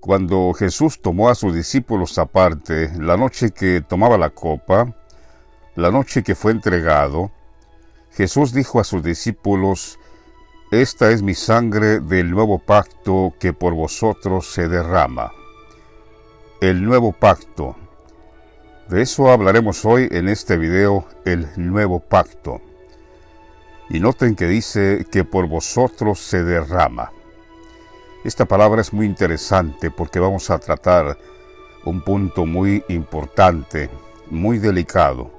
Cuando Jesús tomó a sus discípulos aparte, la noche que tomaba la copa, la noche que fue entregado, Jesús dijo a sus discípulos: «Esta es mi sangre del nuevo pacto que por vosotros se derrama». El nuevo pacto. De eso hablaremos hoy en este video, el nuevo pacto. Y noten que dice que por vosotros se derrama. Esta palabra es muy interesante porque vamos a tratar un punto muy importante, muy delicado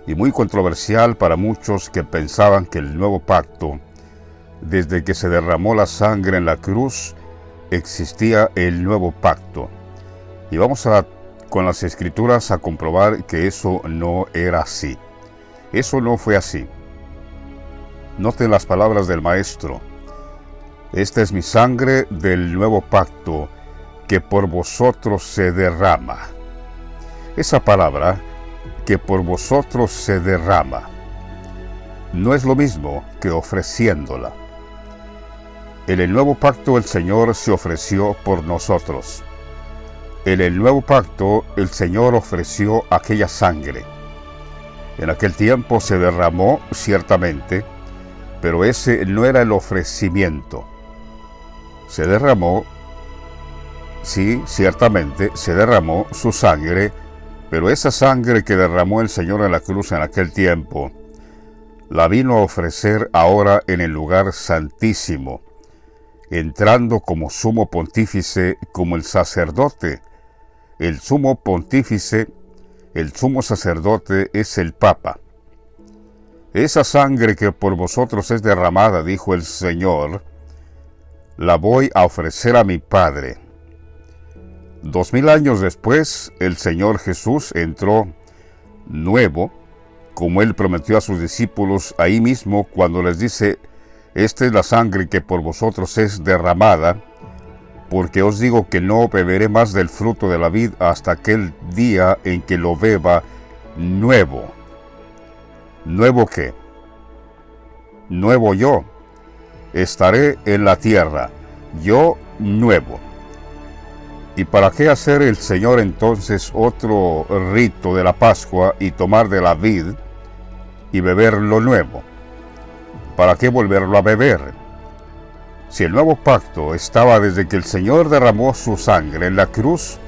y muy controversial para muchos que pensaban que el nuevo pacto, desde que se derramó la sangre en la cruz, existía el nuevo pacto. Y vamos con las escrituras a comprobar que eso no era así. Eso no fue así. Noten las palabras del Maestro. «Esta es mi sangre del nuevo pacto que por vosotros se derrama». Esa palabra, que por vosotros se derrama, no es lo mismo que ofreciéndola. En el nuevo pacto el Señor se ofreció por nosotros. En el nuevo pacto el Señor ofreció aquella sangre. En aquel tiempo se derramó ciertamente, pero ese no era el ofrecimiento. Se derramó, sí, ciertamente, se derramó su sangre, pero esa sangre que derramó el Señor en la cruz en aquel tiempo, la vino a ofrecer ahora en el lugar santísimo, entrando como sumo pontífice, como el sacerdote. El sumo pontífice, el sumo sacerdote es el Papa. Esa sangre que por vosotros es derramada, dijo el Señor, la voy a ofrecer a mi Padre. 2000 años después, el Señor Jesús entró nuevo, como Él prometió a sus discípulos ahí mismo cuando les dice: «Esta es la sangre que por vosotros es derramada, porque os digo que no beberé más del fruto de la vid hasta aquel día en que lo beba nuevo». ¿Nuevo qué? Nuevo yo. Estaré en la tierra, yo nuevo. ¿Y para qué hacer el Señor entonces otro rito de la Pascua y tomar de la vid y beber lo nuevo? ¿Para qué volverlo a beber? Si el nuevo pacto estaba desde que el Señor derramó su sangre en la cruz,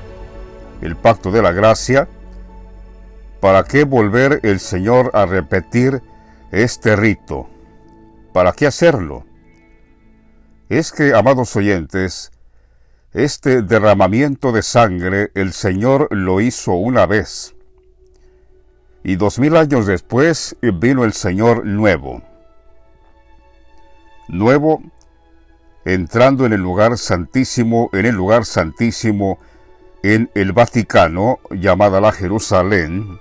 el pacto de la gracia, ¿para qué volver el Señor a repetir este rito? ¿Para qué hacerlo? Es que, amados oyentes, este derramamiento de sangre el Señor lo hizo una vez. Y 2000 años después vino el Señor nuevo. Nuevo, entrando en el lugar santísimo, en el Vaticano, llamada la Jerusalén.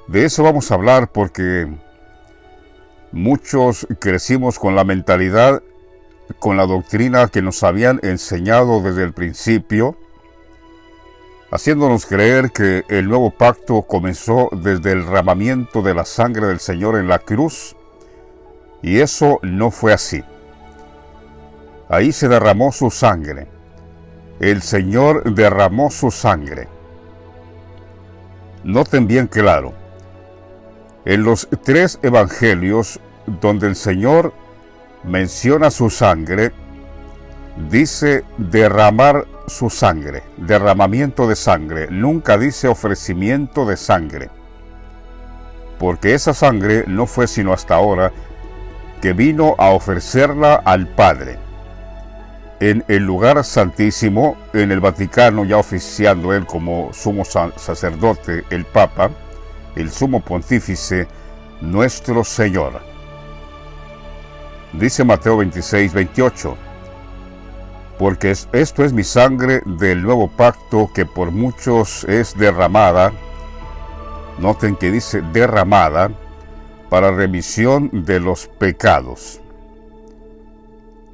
De eso vamos a hablar porque muchos crecimos con la mentalidad, con la doctrina que nos habían enseñado desde el principio, haciéndonos creer que el nuevo pacto comenzó desde el derramamiento de la sangre del Señor en la cruz, y eso no fue así. Ahí se derramó su sangre. El Señor derramó su sangre. Noten bien claro, en los 3 evangelios donde el Señor menciona su sangre, dice derramar su sangre, derramamiento de sangre, nunca dice ofrecimiento de sangre, porque esa sangre no fue sino hasta ahora que vino a ofrecerla al Padre. En el lugar santísimo, en el Vaticano, ya oficiando él como sumo sacerdote, el Papa, el sumo pontífice, nuestro Señor. Dice Mateo 26:28, «Porque esto es mi sangre del nuevo pacto que por muchos es derramada». Noten que dice derramada, para remisión de los pecados.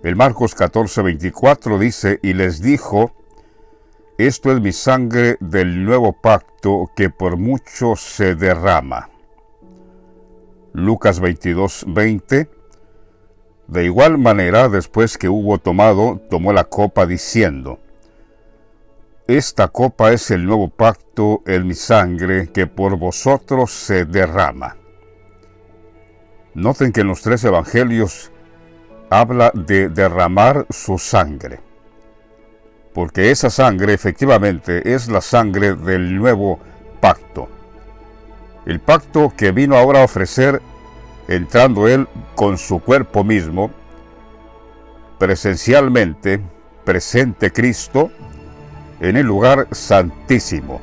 El Marcos 14:24 dice: «Y les dijo: Esto es mi sangre del nuevo pacto que por muchos se derrama». Lucas 22:20. «De igual manera, después que hubo tomado, tomó la copa diciendo: esta copa es el nuevo pacto en mi sangre que por vosotros se derrama. Noten que en los 3 evangelios habla de derramar su sangre, porque esa sangre efectivamente es la sangre del nuevo pacto. El pacto que vino ahora a ofrecer, entrando Él con su cuerpo mismo, presencialmente, presente Cristo, en el lugar santísimo.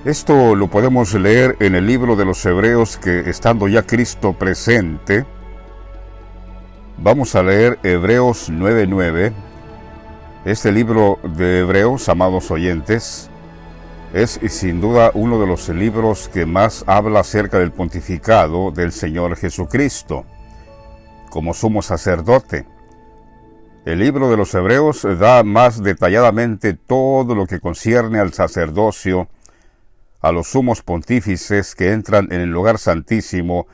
Esto lo podemos leer en el libro de los Hebreos, que estando ya Cristo presente, vamos a leer Hebreos 9:9. Este libro de Hebreos, amados oyentes, es sin duda uno de los libros que más habla acerca del pontificado del Señor Jesucristo como sumo sacerdote. El libro de los Hebreos da más detalladamente todo lo que concierne al sacerdocio, a los sumos pontífices que entran en el lugar santísimo,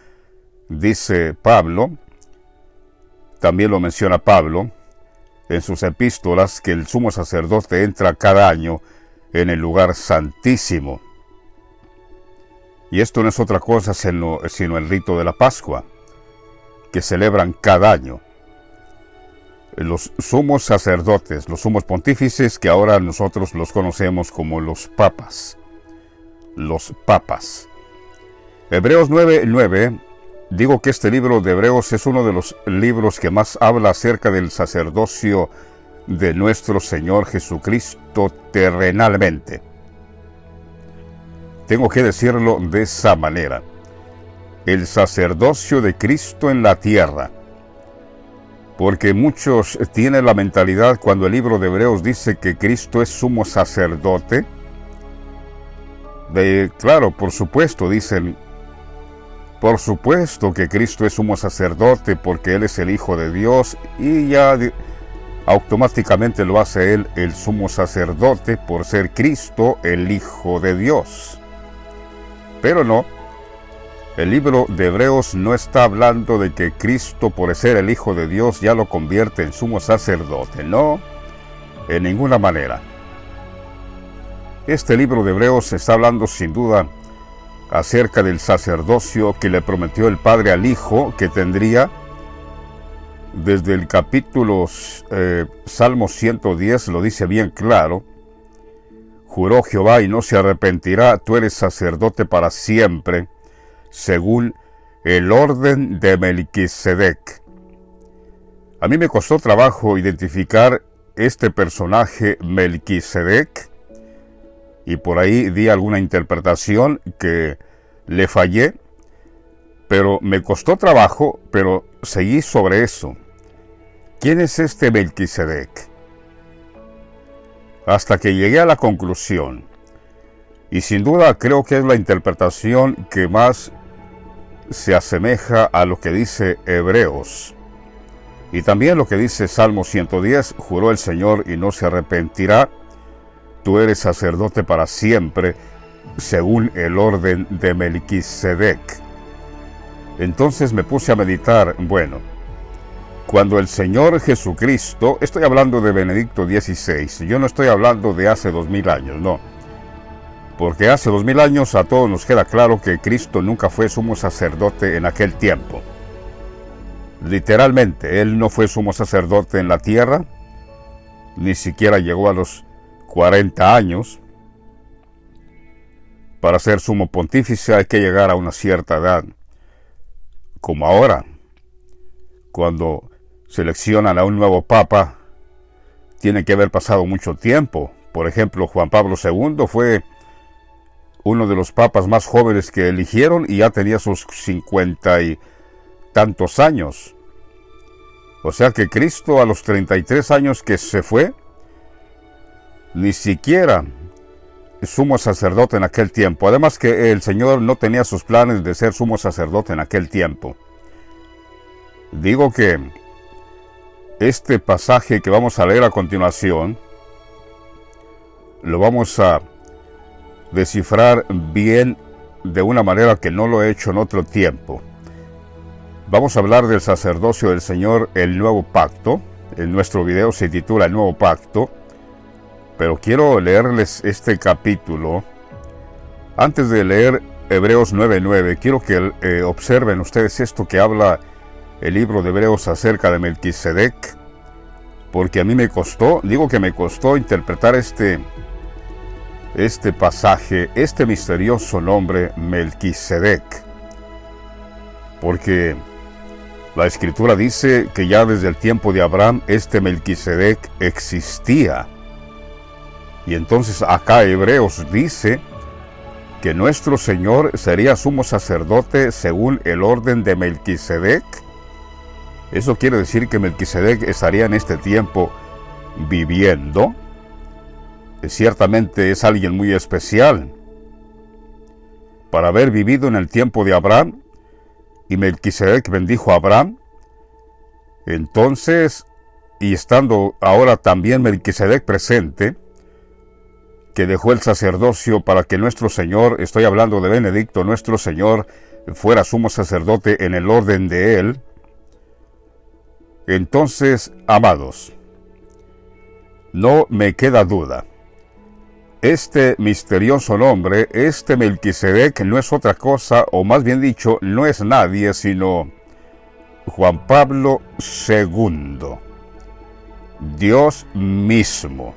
dice Pablo. También lo menciona Pablo en sus epístolas, que el sumo sacerdote entra cada año en el lugar santísimo. Y esto no es otra cosa sino el rito de la Pascua, que celebran cada año. Los sumos sacerdotes, los sumos pontífices, que ahora nosotros los conocemos como los papas. Los papas. Hebreos 9:9, digo que este libro de Hebreos es uno de los libros que más habla acerca del sacerdocio de nuestro Señor Jesucristo terrenalmente. Tengo que decirlo de esa manera. El sacerdocio de Cristo en la tierra. Porque muchos tienen la mentalidad, cuando el libro de Hebreos dice que Cristo es sumo sacerdote, claro, por supuesto, dicen, por supuesto que Cristo es sumo sacerdote porque Él es el Hijo de Dios, y ya automáticamente lo hace Él el sumo sacerdote por ser Cristo el Hijo de Dios. Pero no, el libro de Hebreos no está hablando de que Cristo, por ser el Hijo de Dios, ya lo convierte en sumo sacerdote. No, en ninguna manera. Este libro de Hebreos está hablando sin duda acerca del sacerdocio que le prometió el Padre al Hijo, que tendría desde el capítulo Salmo 110, lo dice bien claro. Juró Jehová y no se arrepentirá, tú eres sacerdote para siempre, según el orden de Melquisedec. A mí me costó trabajo identificar este personaje Melquisedec, y por ahí di alguna interpretación que le fallé, pero me costó trabajo, pero seguí sobre eso. ¿Quién es este Melquisedec? Hasta que llegué a la conclusión, y sin duda creo que es la interpretación que más se asemeja a lo que dice Hebreos, y también lo que dice Salmo 110, juró el Señor y no se arrepentirá, tú eres sacerdote para siempre, según el orden de Melquisedec. Entonces me puse a meditar, bueno, cuando el Señor Jesucristo, estoy hablando de Benedicto XVI, yo no estoy hablando de hace 2000 años, no. Porque hace 2000 años a todos nos queda claro que Cristo nunca fue sumo sacerdote en aquel tiempo. Literalmente, Él no fue sumo sacerdote en la tierra, ni siquiera llegó a los 40 años. Para ser sumo pontífice hay que llegar a una cierta edad, como ahora, cuando seleccionan a un nuevo papa, tiene que haber pasado mucho tiempo. Por ejemplo, Juan Pablo II fue uno de los papas más jóvenes que eligieron y ya tenía sus 50 y tantos años. O sea que Cristo, a los 33 años que se fue, ni siquiera sumo sacerdote en aquel tiempo. Además que el Señor no tenía sus planes de ser sumo sacerdote en aquel tiempo. Digo que este pasaje que vamos a leer a continuación lo vamos a descifrar bien de una manera que no lo he hecho en otro tiempo. Vamos a hablar del sacerdocio del Señor, el nuevo pacto. En nuestro video se titula El nuevo pacto. Pero quiero leerles este capítulo. Antes de leer Hebreos 9:9, quiero que observen ustedes esto que habla el libro de Hebreos acerca de Melquisedec, porque a mí me costó interpretar este pasaje, este misterioso nombre Melquisedec, porque la Escritura dice que ya desde el tiempo de Abraham este Melquisedec existía. Y entonces acá Hebreos dice que nuestro Señor sería sumo sacerdote según el orden de Melquisedec. Eso quiere decir que Melquisedec estaría en este tiempo viviendo. Ciertamente es alguien muy especial para haber vivido en el tiempo de Abraham, y Melquisedec bendijo a Abraham. Entonces, y estando ahora también Melquisedec presente, que dejó el sacerdocio para que nuestro Señor, estoy hablando de Benedicto, nuestro Señor, fuera sumo sacerdote en el orden de él. Entonces, amados, no me queda duda. Este misterioso nombre, este Melquisedec, no es otra cosa, o más bien dicho, no es nadie sino Juan Pablo II, Dios mismo,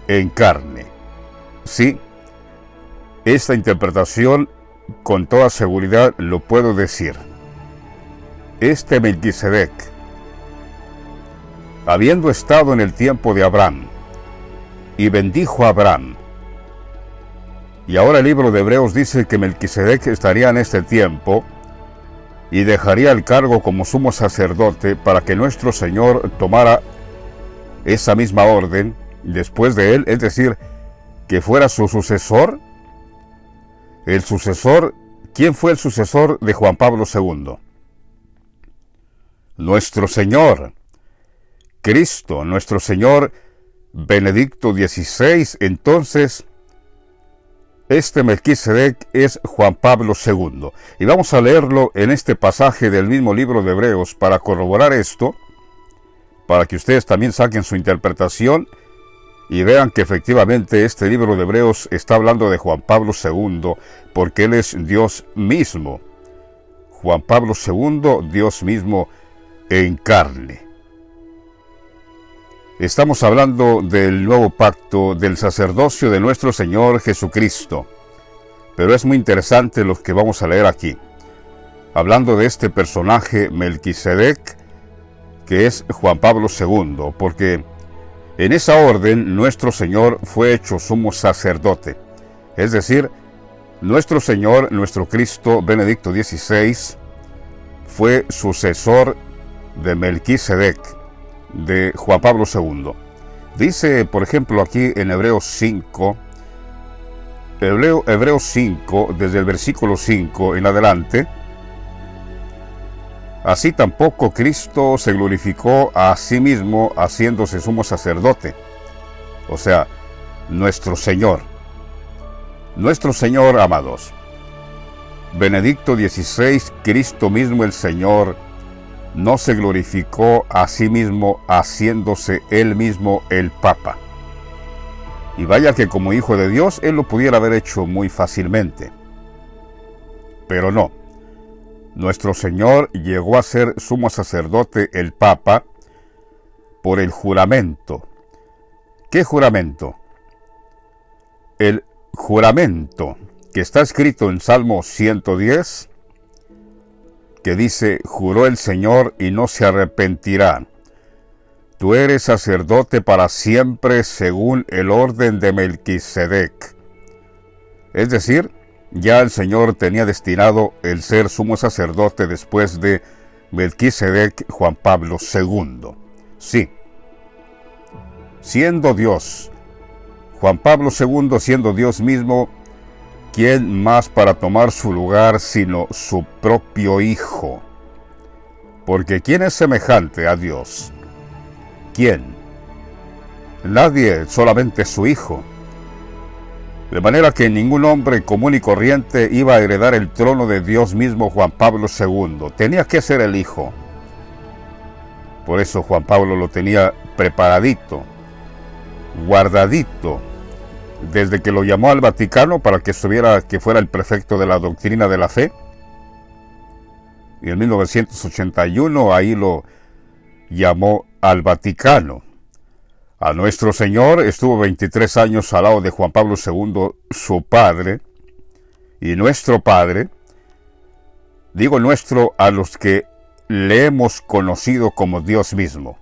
en carne. Sí, esta interpretación con toda seguridad lo puedo decir. Este Melquisedec, habiendo estado en el tiempo de Abraham, y bendijo a Abraham, y ahora el libro de Hebreos dice que Melquisedec estaría en este tiempo y dejaría el cargo como sumo sacerdote para que nuestro Señor tomara esa misma orden después de él, es decir, que fuera su sucesor. El sucesor, ¿quién fue el sucesor de Juan Pablo II? Nuestro Señor Cristo, nuestro Señor Benedicto XVI. Entonces, este Melquisedec es Juan Pablo II. Y vamos a leerlo en este pasaje del mismo libro de Hebreos para corroborar esto, para que ustedes también saquen su interpretación y vean que efectivamente este libro de Hebreos está hablando de Juan Pablo II, porque él es Dios mismo. Juan Pablo II, Dios mismo en carne. Estamos hablando del nuevo pacto, del sacerdocio de nuestro Señor Jesucristo. Pero es muy interesante lo que vamos a leer aquí, hablando de este personaje Melquisedec, que es Juan Pablo II, porque en esa orden nuestro Señor fue hecho sumo sacerdote. Es decir, nuestro Señor, nuestro Cristo Benedicto XVI, fue sucesor de Melquisedec, de Juan Pablo II. Dice, por ejemplo, aquí en Hebreos 5, desde el versículo 5 en adelante: así tampoco Cristo se glorificó a sí mismo haciéndose sumo sacerdote. O sea, nuestro Señor, amados, Benedicto XVI, Cristo mismo el Señor, no se glorificó a sí mismo haciéndose él mismo el Papa. Y vaya que como hijo de Dios, él lo pudiera haber hecho muy fácilmente. Pero no. Nuestro Señor llegó a ser sumo sacerdote, el Papa, por el juramento. ¿Qué juramento? El juramento que está escrito en Salmo 110, que dice: juró el Señor y no se arrepentirá. Tú eres sacerdote para siempre según el orden de Melquisedec. Es decir, ya el Señor tenía destinado el ser sumo sacerdote después de Melquisedec, Juan Pablo II. Sí, siendo Dios, Juan Pablo II siendo Dios mismo, ¿quién más para tomar su lugar sino su propio Hijo? Porque ¿quién es semejante a Dios? ¿Quién? Nadie, solamente su Hijo. De manera que ningún hombre común y corriente iba a heredar el trono de Dios mismo, Juan Pablo II. Tenía que ser el Hijo. Por eso Juan Pablo lo tenía preparadito. guardadito desde que lo llamó al Vaticano para que fuera el prefecto de la doctrina de la fe. Y en 1981 ahí lo llamó al Vaticano. A nuestro Señor estuvo 23 años al lado de Juan Pablo II, su padre, y nuestro padre. Digo nuestro a los que le hemos conocido como Dios mismo.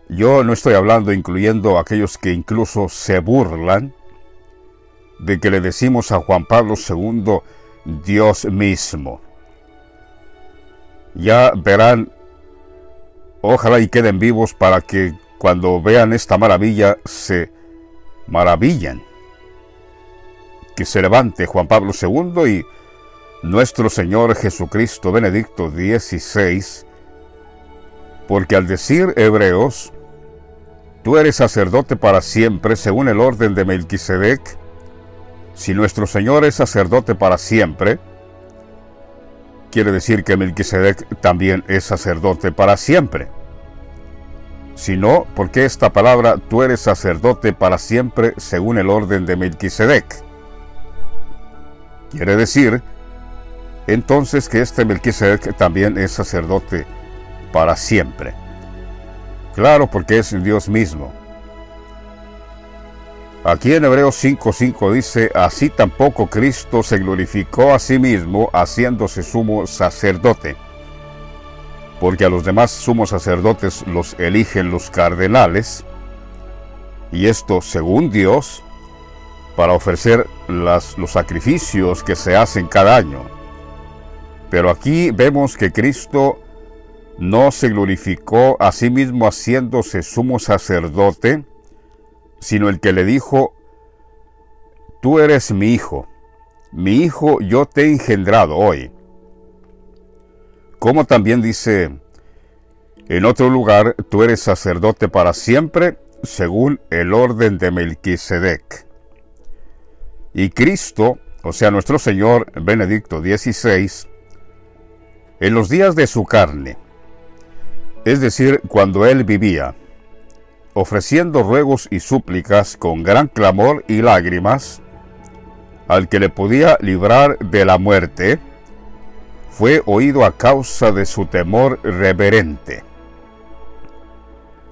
Yo no estoy hablando incluyendo a aquellos que incluso se burlan de que le decimos a Juan Pablo II Dios mismo. Ya verán, ojalá y queden vivos para que cuando vean esta maravilla se maravillan. Que se levante Juan Pablo II y nuestro Señor Jesucristo Benedicto XVI, porque al decir Hebreos, tú eres sacerdote para siempre según el orden de Melquisedec, si nuestro Señor es sacerdote para siempre, quiere decir que Melquisedec también es sacerdote para siempre. Si no, ¿por qué esta palabra, tú eres sacerdote para siempre según el orden de Melquisedec? Quiere decir entonces que este Melquisedec también es sacerdote para siempre. Claro, porque es Dios mismo. Aquí en Hebreos 5:5 dice, así tampoco Cristo se glorificó a sí mismo haciéndose sumo sacerdote, porque a los demás sumos sacerdotes los eligen los cardenales, y esto según Dios, para ofrecer los sacrificios que se hacen cada año. Pero aquí vemos que Cristo no se glorificó a sí mismo haciéndose sumo sacerdote, sino el que le dijo, tú eres mi hijo yo te he engendrado hoy. Como también dice en otro lugar, tú eres sacerdote para siempre, según el orden de Melquisedec. Y Cristo, o sea nuestro Señor Benedicto XVI, en los días de su carne, es decir, cuando él vivía, ofreciendo ruegos y súplicas con gran clamor y lágrimas, al que le podía librar de la muerte, fue oído a causa de su temor reverente.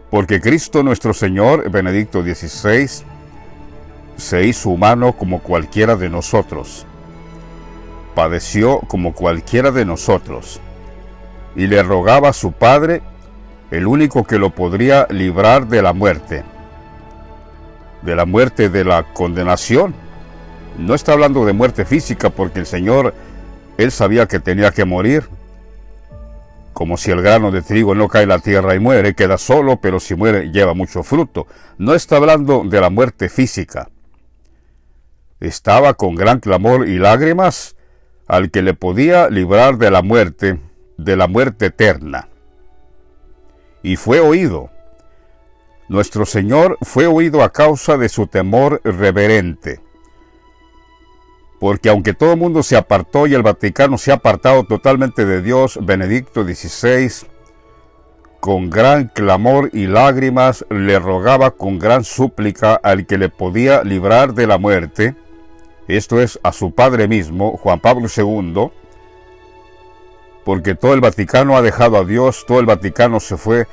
Porque Cristo nuestro Señor Benedicto XVI se hizo humano como cualquiera de nosotros, padeció como cualquiera de nosotros, y le rogaba a su Padre, el único que lo podría librar de la muerte de la condenación. No está hablando de muerte física, porque el Señor, él sabía que tenía que morir. Como si el grano de trigo no cae en la tierra y muere, queda solo, pero si muere lleva mucho fruto. No está hablando de la muerte física. Estaba con gran clamor y lágrimas al que le podía librar de la muerte eterna. Y fue oído. Nuestro Señor fue oído a causa de su temor reverente. Porque aunque todo el mundo se apartó y el Vaticano se ha apartado totalmente de Dios, Benedicto XVI, con gran clamor y lágrimas, le rogaba con gran súplica al que le podía librar de la muerte, esto es, a su padre mismo, Juan Pablo II, porque todo el Vaticano ha dejado a Dios, todo el Vaticano se fue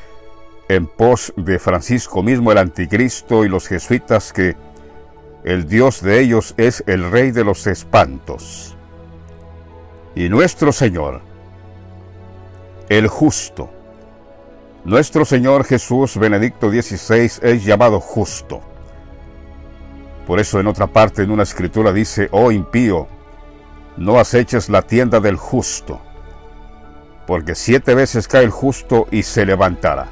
en pos de Francisco mismo, el anticristo, y los jesuitas, que el Dios de ellos es el Rey de los espantos. Y nuestro Señor, el justo, nuestro Señor Jesús Benedicto XVI es llamado justo. Por eso en otra parte en una escritura dice, oh impío, no aceches la tienda del justo, porque 7 veces cae el justo y se levantará.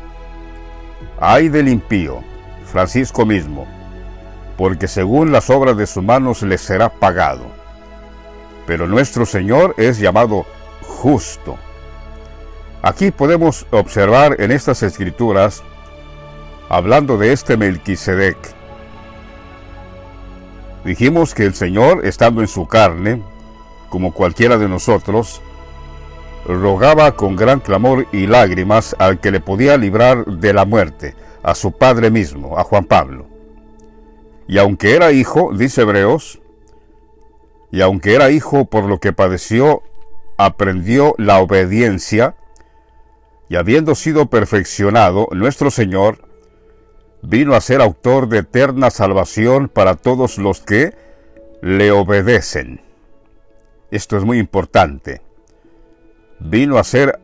Ay del impío, Francisco mismo, porque según las obras de sus manos le será pagado. Pero nuestro Señor es llamado justo. Aquí podemos observar en estas escrituras, hablando de este Melquisedec, dijimos que el Señor, estando en su carne, como cualquiera de nosotros, rogaba con gran clamor y lágrimas al que le podía librar de la muerte. a su padre mismo, a Juan Pablo. Y aunque era hijo, dice Hebreos, y aunque era hijo, por lo que padeció, aprendió la obediencia, y habiendo sido perfeccionado, nuestro Señor vino a ser autor de eterna salvación para todos los que le obedecen. Esto es muy importante. Vino a ser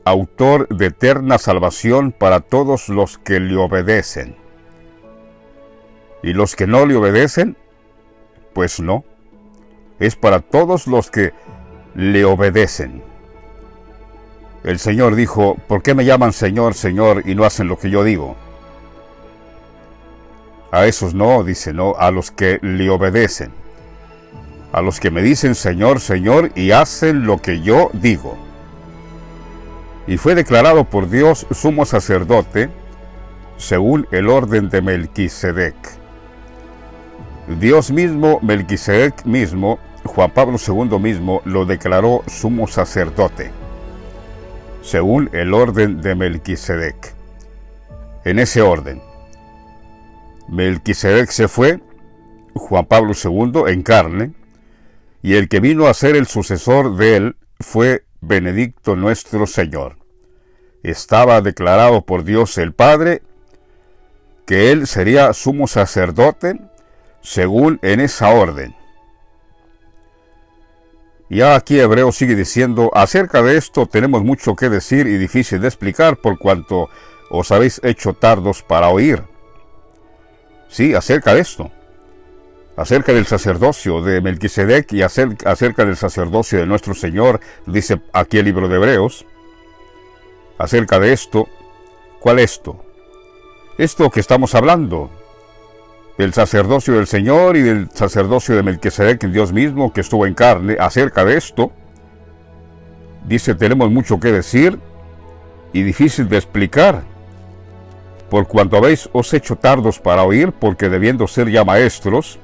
autor de eterna salvación para todos los que le obedecen. Y los que no le obedecen, pues no. Es para todos los que le obedecen. El Señor dijo, ¿por qué me llaman Señor, Señor, y no hacen lo que yo digo? A esos no, dice, no, a los que le obedecen. A los que me dicen Señor, Señor, y hacen lo que yo digo. Y fue declarado por Dios sumo sacerdote, según el orden de Melquisedec. Dios mismo, Melquisedec mismo, Juan Pablo II mismo, lo declaró sumo sacerdote, según el orden de Melquisedec. En ese orden, Melquisedec se fue, Juan Pablo II en carne, y el que vino a ser el sucesor de él fue Benedicto nuestro Señor. Estaba declarado por Dios el Padre que él sería sumo sacerdote según en esa orden. Ya aquí Hebreo sigue diciendo, acerca de esto tenemos mucho que decir y difícil de explicar por cuanto os habéis hecho tardos para oír. Sí, acerca de esto. Acerca del sacerdocio de Melquisedec y acerca del sacerdocio de nuestro Señor, dice aquí el libro de Hebreos. Acerca de esto, ¿cuál esto? Esto que estamos hablando, del sacerdocio del Señor y del sacerdocio de Melquisedec, Dios mismo que estuvo en carne. Acerca de esto, dice, tenemos mucho que decir y difícil de explicar, por cuanto habéis os hecho tardos para oír, porque debiendo ser ya maestros,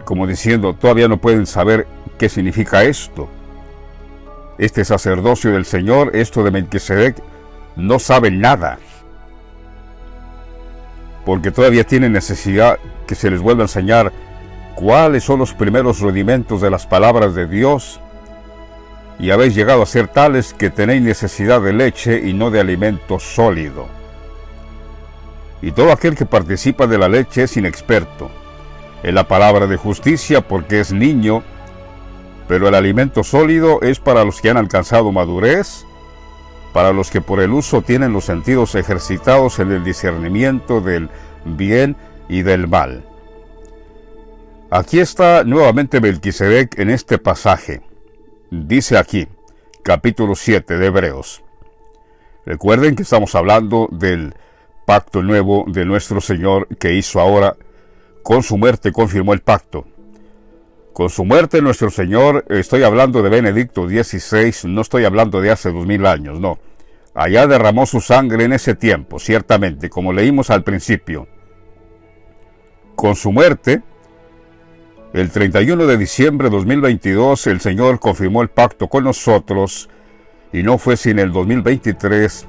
como diciendo, todavía no pueden saber qué significa esto. Este sacerdocio del Señor, esto de Melquisedec, no saben nada, porque todavía tienen necesidad que se les vuelva a enseñar cuáles son los primeros rudimentos de las palabras de Dios, y habéis llegado a ser tales que tenéis necesidad de leche y no de alimento sólido. Y todo aquel que participa de la leche es inexperto en la palabra de justicia, porque es niño, pero el alimento sólido es para los que han alcanzado madurez, para los que por el uso tienen los sentidos ejercitados en el discernimiento del bien y del mal. Aquí está nuevamente Melquisedec en este pasaje. Dice aquí, capítulo 7 de Hebreos. Recuerden que estamos hablando del pacto nuevo de nuestro Señor que hizo ahora. Con su muerte confirmó el pacto. Con su muerte nuestro Señor, estoy hablando de Benedicto XVI, no estoy hablando de hace 2000 años, no. Allá derramó su sangre en ese tiempo, ciertamente, como leímos al principio. Con su muerte, el 31 de diciembre de 2022, el Señor confirmó el pacto con nosotros, y no fue sin el 2023,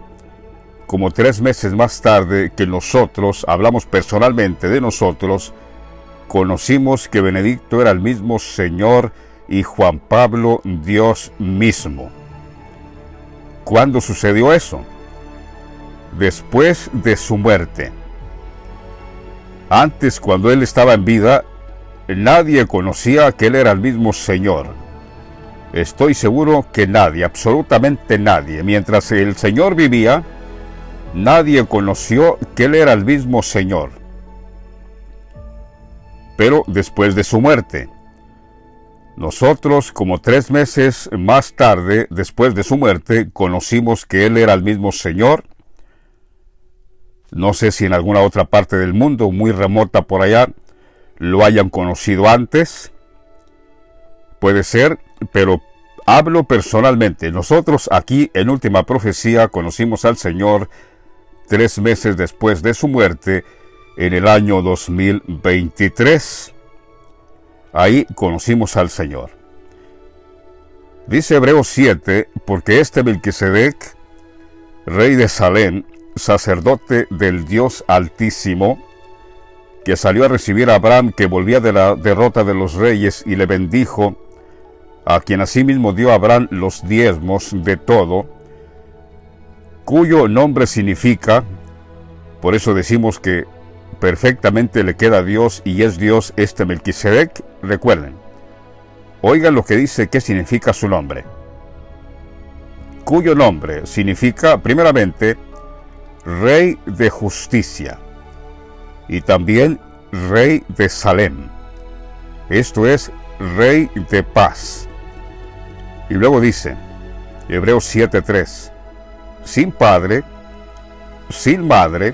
como 3 meses más tarde, que nosotros, hablamos personalmente de nosotros, conocimos que Benedicto era el mismo Señor y Juan Pablo Dios mismo. ¿Cuándo sucedió eso? Después de su muerte. Antes, cuando él estaba en vida, nadie conocía que él era el mismo Señor. Estoy seguro que nadie, absolutamente nadie. Mientras el Señor vivía, nadie conoció que él era el mismo Señor. Pero después de su muerte, nosotros, como 3 meses más tarde, después de su muerte, conocimos que él era el mismo Señor. No sé si en alguna otra parte del mundo, muy remota por allá, lo hayan conocido antes. Puede ser, pero hablo personalmente. Nosotros aquí en Última Profecía conocimos al Señor 3 meses después de su muerte, en el año 2023. Ahí conocimos al Señor. Dice Hebreos 7, porque este Melquisedec, rey de Salem, sacerdote del Dios Altísimo, que salió a recibir a Abraham, que volvía de la derrota de los reyes, y le bendijo, a quien asimismo dio a Abraham los diezmos de todo, cuyo nombre significa, por eso decimos que perfectamente le queda a Dios y es Dios este Melquisedec. Recuerden, oigan lo que dice, qué significa su nombre. Cuyo nombre significa, primeramente, Rey de Justicia y también Rey de Salem. Esto es Rey de Paz. Y luego dice, Hebreos 7:3, sin padre, sin madre,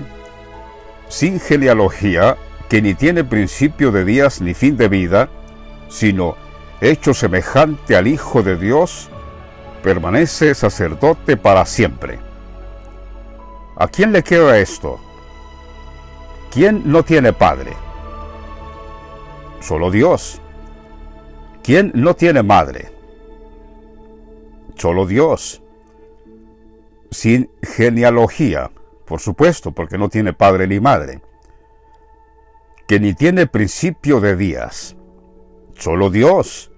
sin genealogía, que ni tiene principio de días ni fin de vida, sino hecho semejante al Hijo de Dios, permanece sacerdote para siempre. ¿A quién le queda esto? ¿Quién no tiene padre? Solo Dios. ¿Quién no tiene madre? Solo Dios. Sin genealogía, por supuesto, porque no tiene padre ni madre. Que ni tiene principio de días. Solo Dios.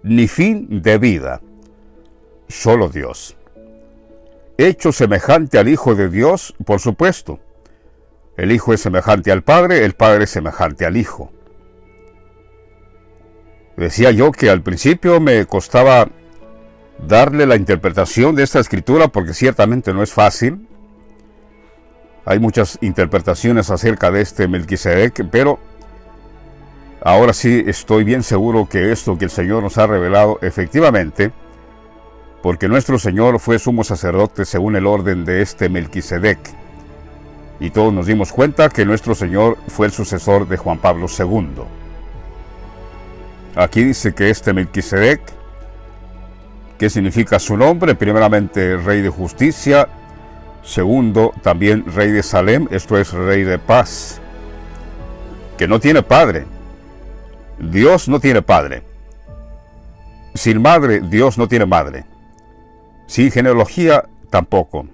Ni fin de vida. Solo Dios. Hecho semejante al Hijo de Dios, por supuesto. El Hijo es semejante al Padre, el Padre es semejante al Hijo. Decía yo que al principio me costaba darle la interpretación de esta escritura, porque ciertamente no es fácil. Hay muchas interpretaciones acerca de este Melquisedec, pero ahora sí estoy bien seguro que esto que el Señor nos ha revelado, efectivamente, porque nuestro Señor fue sumo sacerdote según el orden de este Melquisedec. Y todos nos dimos cuenta que nuestro Señor fue el sucesor de Juan Pablo II. Aquí dice que este Melquisedec, ¿qué significa su nombre? Primeramente, Rey de Justicia. Segundo, también Rey de Salem, esto es Rey de Paz. Que no tiene padre. Dios no tiene padre. Sin madre, Dios no tiene madre. Sin genealogía, tampoco.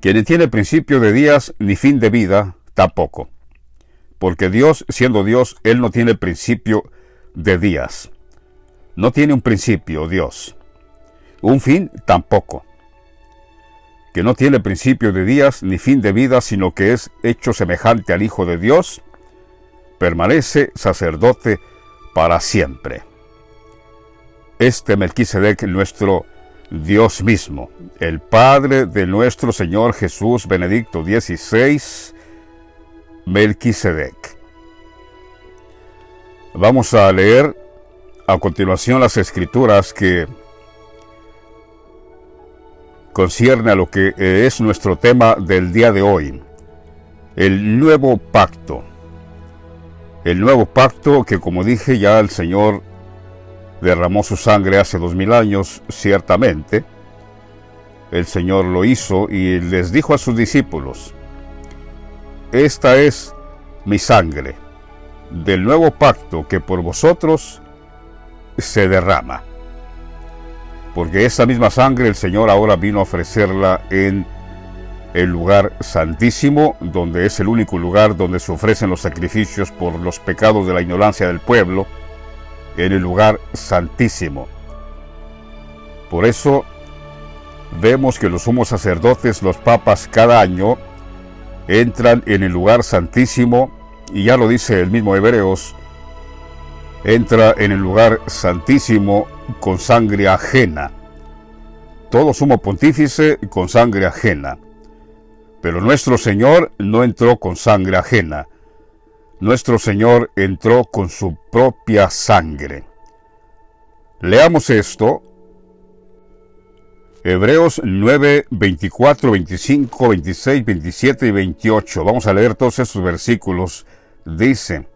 Que ni tiene principio de días ni fin de vida, tampoco. Porque Dios, siendo Dios, Él no tiene principio de días. No tiene un principio, Dios. Un fin, tampoco. Que no tiene principio de días ni fin de vida, sino que es hecho semejante al Hijo de Dios, permanece sacerdote para siempre. Este Melquisedec, nuestro Dios mismo, el Padre de nuestro Señor Jesús, Benedicto XVI, Melquisedec. Vamos a leer a continuación las escrituras que concierne a lo que es nuestro tema del día de hoy, el nuevo pacto. El nuevo pacto que, como dije, ya el Señor derramó su sangre hace 2000 años, ciertamente. El Señor lo hizo y les dijo a sus discípulos, esta es mi sangre del nuevo pacto que por vosotros se derrama. Porque esa misma sangre el Señor ahora vino a ofrecerla en el lugar santísimo, donde es el único lugar donde se ofrecen los sacrificios por los pecados de la ignorancia del pueblo, en el lugar santísimo. Por eso vemos que los sumos sacerdotes, los papas, cada año entran en el lugar santísimo, y ya lo dice el mismo Hebreos, entra en el lugar santísimo con sangre ajena. Todo sumo pontífice con sangre ajena. Pero nuestro Señor no entró con sangre ajena. Nuestro Señor entró con su propia sangre. Leamos esto. Hebreos 9, 24, 25, 26, 27 y 28. Vamos a leer todos estos versículos. Dice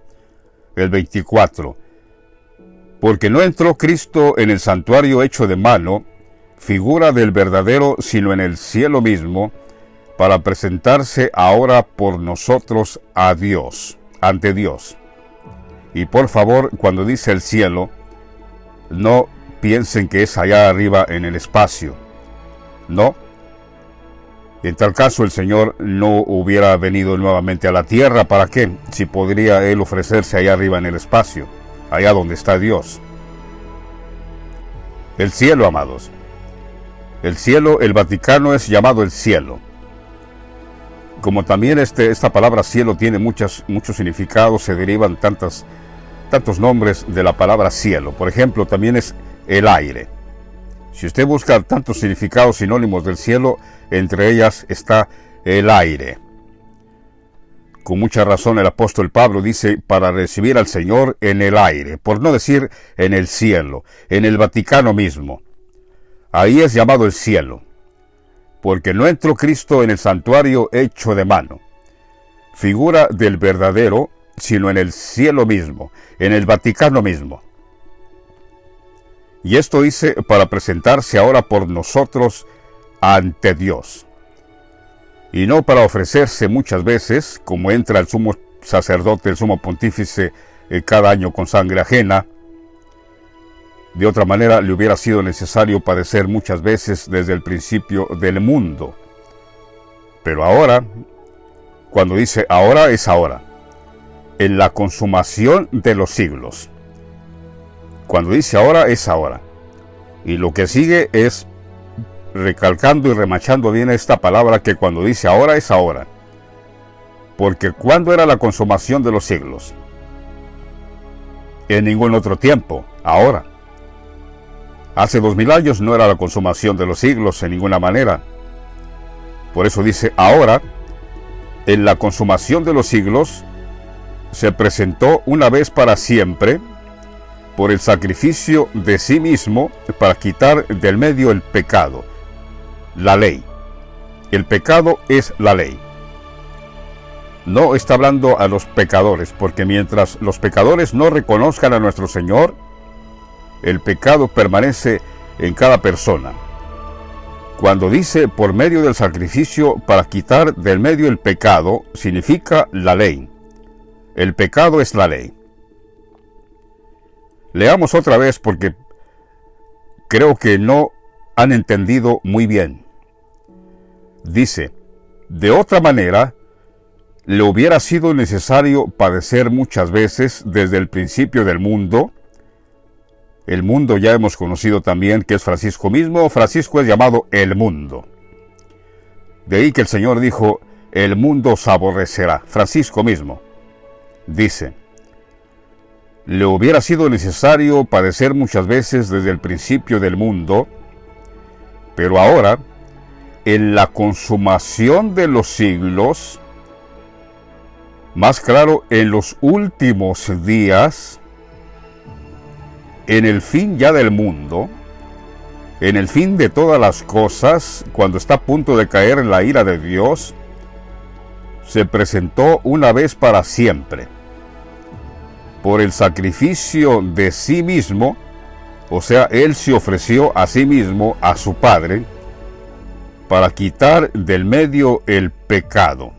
el 24. Porque no entró Cristo en el santuario hecho de mano, figura del verdadero, sino en el cielo mismo, para presentarse ahora por nosotros a Dios, ante Dios. Y por favor, cuando dice el cielo, no piensen que es allá arriba en el espacio. No. En tal caso el Señor no hubiera venido nuevamente a la tierra. ¿Para qué? Si podría Él ofrecerse allá arriba en el espacio, allá donde está Dios. El cielo, amados. El cielo, el Vaticano es llamado el cielo. Como también esta palabra cielo tiene muchos significados, se derivan tantos nombres de la palabra cielo. Por ejemplo, también es el aire. Si usted busca tantos significados sinónimos del cielo, entre ellas está el aire. Con mucha razón el apóstol Pablo dice para recibir al Señor en el aire, por no decir en el cielo, en el Vaticano mismo. Ahí es llamado el cielo, porque no entró Cristo en el santuario hecho de mano, figura del verdadero, sino en el cielo mismo, en el Vaticano mismo. Y esto hice para presentarse ahora por nosotros ante Dios. Y no para ofrecerse muchas veces, como entra el sumo sacerdote, el sumo pontífice, cada año con sangre ajena. De otra manera, le hubiera sido necesario padecer muchas veces desde el principio del mundo. Pero ahora, cuando dice ahora, es ahora, en la consumación de los siglos. Cuando dice ahora, es ahora. Y lo que sigue es recalcando y remachando bien esta palabra que cuando dice ahora, es ahora. Porque ¿cuándo era la consumación de los siglos? En ningún otro tiempo, ahora. Hace 2000 años no era la consumación de los siglos en ninguna manera. Por eso dice ahora, en la consumación de los siglos, se presentó una vez para siempre, por el sacrificio de sí mismo, para quitar del medio el pecado, la ley. El pecado es la ley. No está hablando a los pecadores, porque mientras los pecadores no reconozcan a nuestro Señor, el pecado permanece en cada persona. Cuando dice por medio del sacrificio para quitar del medio el pecado, significa la ley. El pecado es la ley. Leamos otra vez porque creo que no han entendido muy bien. Dice, de otra manera, le hubiera sido necesario padecer muchas veces desde el principio del mundo. El mundo ya hemos conocido también que es Francisco mismo. Francisco es llamado el mundo. De ahí que el Señor dijo, el mundo os aborrecerá. Francisco mismo dice, le hubiera sido necesario padecer muchas veces desde el principio del mundo, pero ahora, en la consumación de los siglos, más claro, en los últimos días, en el fin ya del mundo, en el fin de todas las cosas, cuando está a punto de caer en la ira de Dios, se presentó una vez para siempre, por el sacrificio de sí mismo, o sea, Él se ofreció a sí mismo, a su Padre, para quitar del medio el pecado.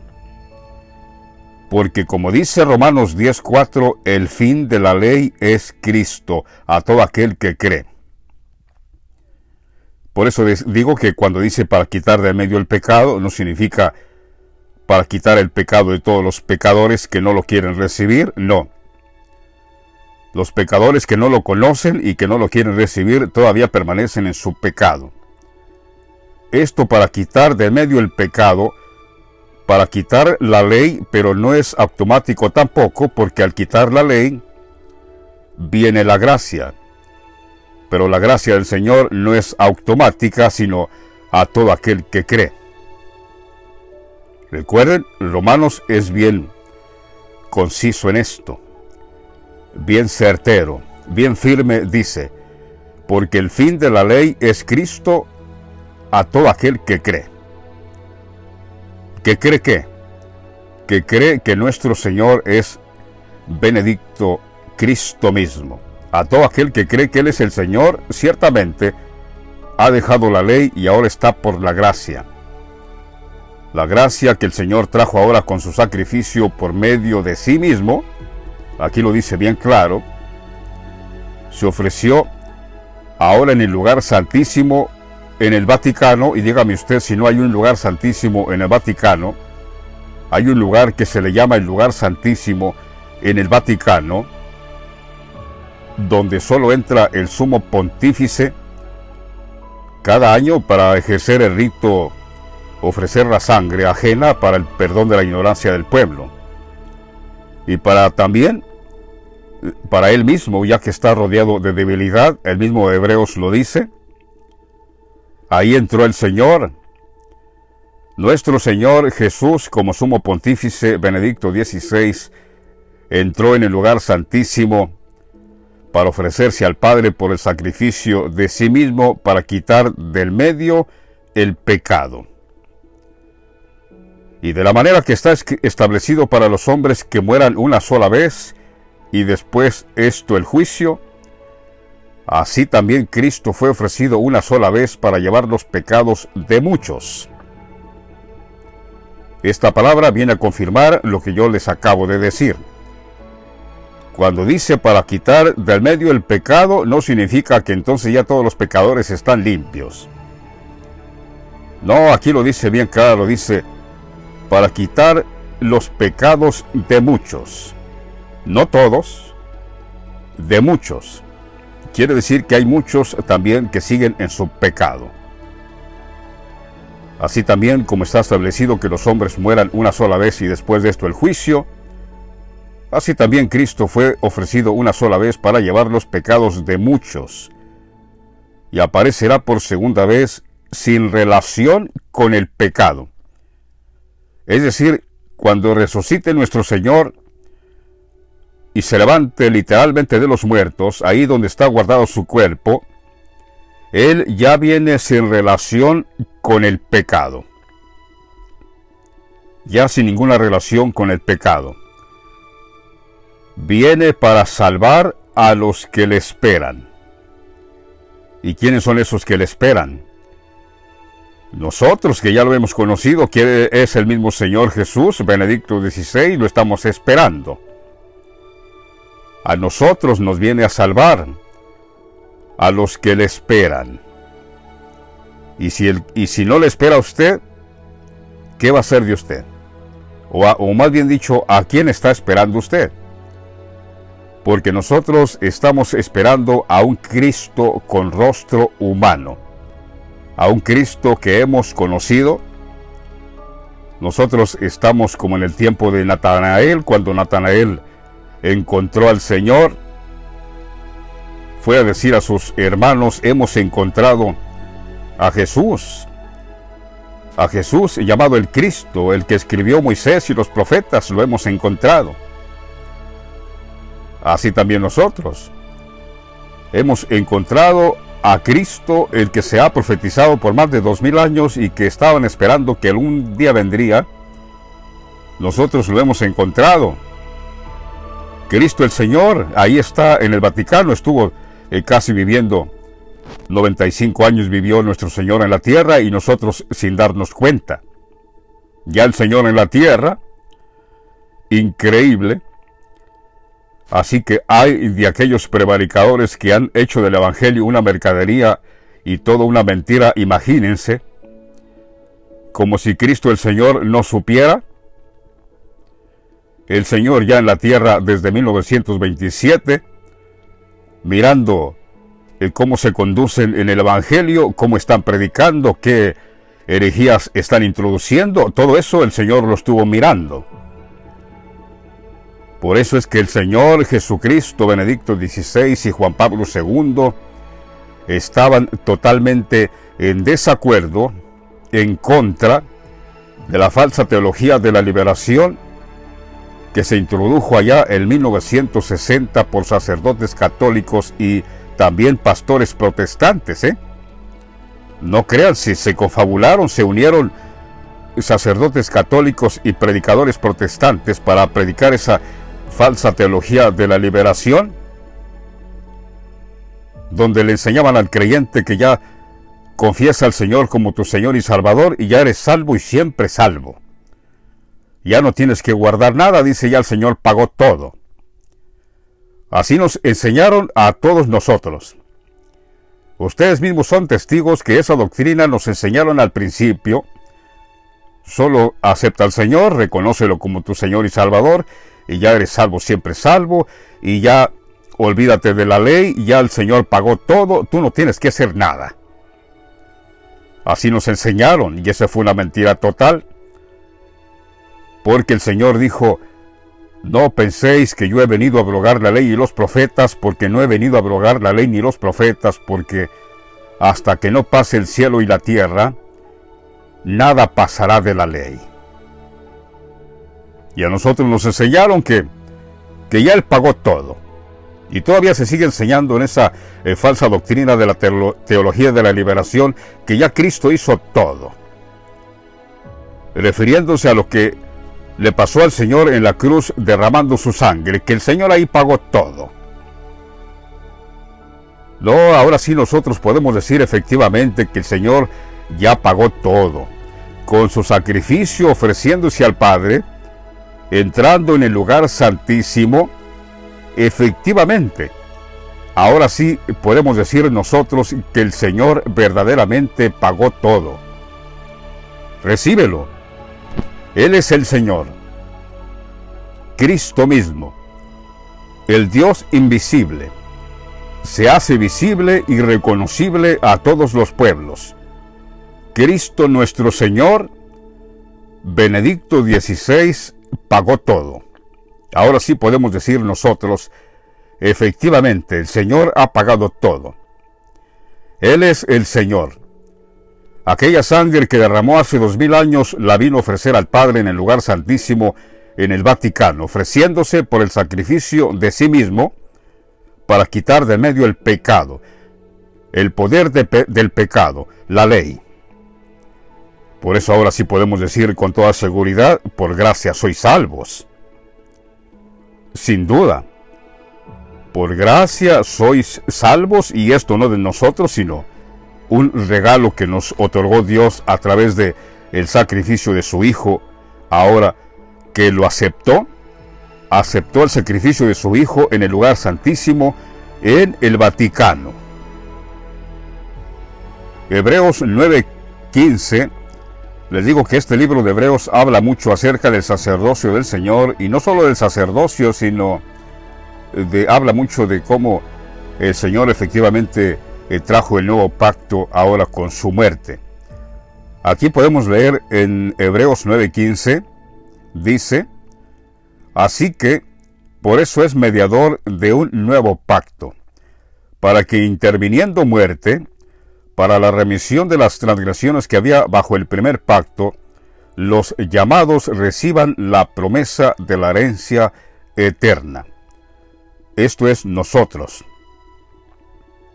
Porque como dice Romanos 10:4, el fin de la ley es Cristo, a todo aquel que cree. Por eso digo que cuando dice para quitar del medio el pecado, no significa para quitar el pecado de todos los pecadores que no lo quieren recibir, no. Los pecadores que no lo conocen y que no lo quieren recibir todavía permanecen en su pecado. Esto para quitar de medio el pecado, para quitar la ley, pero no es automático tampoco, porque al quitar la ley viene la gracia. Pero la gracia del Señor no es automática, sino a todo aquel que cree. Recuerden, Romanos es bien conciso en esto, bien certero, bien firme, dice, porque el fin de la ley es Cristo a todo aquel que cree. ¿Que cree qué? Que cree que nuestro Señor es Benedicto Cristo mismo. A todo aquel que cree que Él es el Señor, ciertamente ha dejado la ley y ahora está por la gracia. La gracia que el Señor trajo ahora con su sacrificio por medio de sí mismo, aquí lo dice bien claro, se ofreció ahora en el lugar santísimo en el Vaticano, y dígame usted si no hay un lugar santísimo en el Vaticano. Hay un lugar que se le llama el lugar santísimo en el Vaticano, donde solo entra el sumo pontífice cada año para ejercer el rito, ofrecer la sangre ajena para el perdón de la ignorancia del pueblo. Y también para él mismo, ya que está rodeado de debilidad, el mismo Hebreos lo dice. Ahí entró el Señor, nuestro Señor Jesús, como sumo pontífice. Benedicto XVI entró en el lugar santísimo para ofrecerse al Padre por el sacrificio de sí mismo, para quitar del medio el pecado. Y de la manera que está establecido para los hombres que mueran una sola vez, y después esto el juicio, así también Cristo fue ofrecido una sola vez para llevar los pecados de muchos. Esta palabra viene a confirmar lo que yo les acabo de decir. Cuando dice para quitar del medio el pecado, no significa que entonces ya todos los pecadores están limpios. No, aquí lo dice bien claro, dice para quitar los pecados de muchos. No todos, de muchos. Quiere decir que hay muchos también que siguen en su pecado. Así también como está establecido que los hombres mueran una sola vez y después de esto el juicio, así también Cristo fue ofrecido una sola vez para llevar los pecados de muchos, y aparecerá por segunda vez sin relación con el pecado. Es decir, cuando resucite nuestro Señor y se levante literalmente de los muertos, ahí donde está guardado su cuerpo, Él ya viene sin relación con el pecado. Ya sin ninguna relación con el pecado. Viene para salvar a los que le esperan. ¿Y quiénes son esos que le esperan? Nosotros, que ya lo hemos conocido, que es el mismo Señor Jesús, Benedicto XVI, lo estamos esperando. A nosotros nos viene a salvar, a los que le esperan. Y si no le espera a usted, ¿qué va a hacer de usted? O más bien dicho, ¿a quién está esperando usted? Porque nosotros estamos esperando a un Cristo con rostro humano, a un Cristo que hemos conocido. Nosotros estamos como en el tiempo de Natanael, cuando Natanael encontró al Señor, fue a decir a sus hermanos: hemos encontrado a Jesús llamado el Cristo, el que escribió Moisés y los profetas, lo hemos encontrado. Así también nosotros hemos encontrado a Cristo, el que se ha profetizado por más de 2000 años y que estaban esperando que algún día vendría. Nosotros lo hemos encontrado. Cristo el Señor, ahí está en el Vaticano, estuvo casi viviendo 95 años vivió nuestro Señor en la tierra, y nosotros sin darnos cuenta. Ya el Señor en la tierra, increíble. Así que hay de aquellos prevaricadores que han hecho del Evangelio una mercadería y toda una mentira. Imagínense, como si Cristo el Señor no supiera. El Señor ya en la tierra desde 1927, mirando cómo se conducen en el Evangelio, cómo están predicando, qué herejías están introduciendo, todo eso el Señor lo estuvo mirando. Por eso es que el Señor Jesucristo, Benedicto XVI y Juan Pablo II estaban totalmente en desacuerdo, en contra de la falsa teología de la liberación que se introdujo allá en 1960 por sacerdotes católicos y también pastores protestantes. No crean, si se confabularon, se unieron sacerdotes católicos y predicadores protestantes para predicar esa falsa teología de la liberación, donde le enseñaban al creyente que ya confiesa al Señor como tu Señor y Salvador y ya eres salvo y siempre salvo. Ya no tienes que guardar nada, dice, ya el Señor pagó todo. Así nos enseñaron a todos nosotros. Ustedes mismos son testigos que esa doctrina nos enseñaron al principio. Solo acepta al Señor, reconócelo como tu Señor y Salvador, y ya eres salvo, siempre salvo, y ya olvídate de la ley, ya el Señor pagó todo, tú no tienes que hacer nada. Así nos enseñaron, y esa fue una mentira total, porque el Señor dijo: no penséis que yo he venido a abrogar la ley y los profetas, porque no he venido a abrogar la ley ni los profetas, porque hasta que no pase el cielo y la tierra, nada pasará de la ley. Y a nosotros nos enseñaron que ya Él pagó todo. Y todavía se sigue enseñando en esa falsa doctrina de la teología de la liberación, que ya Cristo hizo todo, refiriéndose a lo que le pasó al Señor en la cruz derramando su sangre, que el Señor ahí pagó todo. No, ahora sí nosotros podemos decir efectivamente que el Señor ya pagó todo, con su sacrificio ofreciéndose al Padre, entrando en el lugar santísimo. Efectivamente, ahora sí podemos decir nosotros que el Señor verdaderamente pagó todo. Recíbelo. Él es el Señor, Cristo mismo, el Dios invisible. Se hace visible y reconocible a todos los pueblos. Cristo nuestro Señor, Benedicto XVI, pagó todo. Ahora sí podemos decir nosotros, efectivamente, el Señor ha pagado todo. Él es el Señor. Aquella sangre que derramó hace 2000 años la vino a ofrecer al Padre en el lugar santísimo en el Vaticano, ofreciéndose por el sacrificio de sí mismo para quitar de medio el pecado, el poder del pecado, la ley. Por eso ahora sí podemos decir con toda seguridad: por gracia sois salvos. Sin duda, por gracia sois salvos, y esto no de nosotros, sino un regalo que nos otorgó Dios a través de el sacrificio de su Hijo. Ahora que lo aceptó el sacrificio de su Hijo en el lugar santísimo, en el Vaticano. Hebreos 9:15. Les digo que este libro de Hebreos habla mucho acerca del sacerdocio del Señor, y no solo del sacerdocio, sino habla mucho de cómo el Señor efectivamente trajo el nuevo pacto ahora con su muerte. Aquí podemos leer en Hebreos 9:15, dice: así que por eso es mediador de un nuevo pacto, para que interviniendo muerte, para la remisión de las transgresiones que había bajo el primer pacto, los llamados reciban la promesa de la herencia eterna. Esto es nosotros.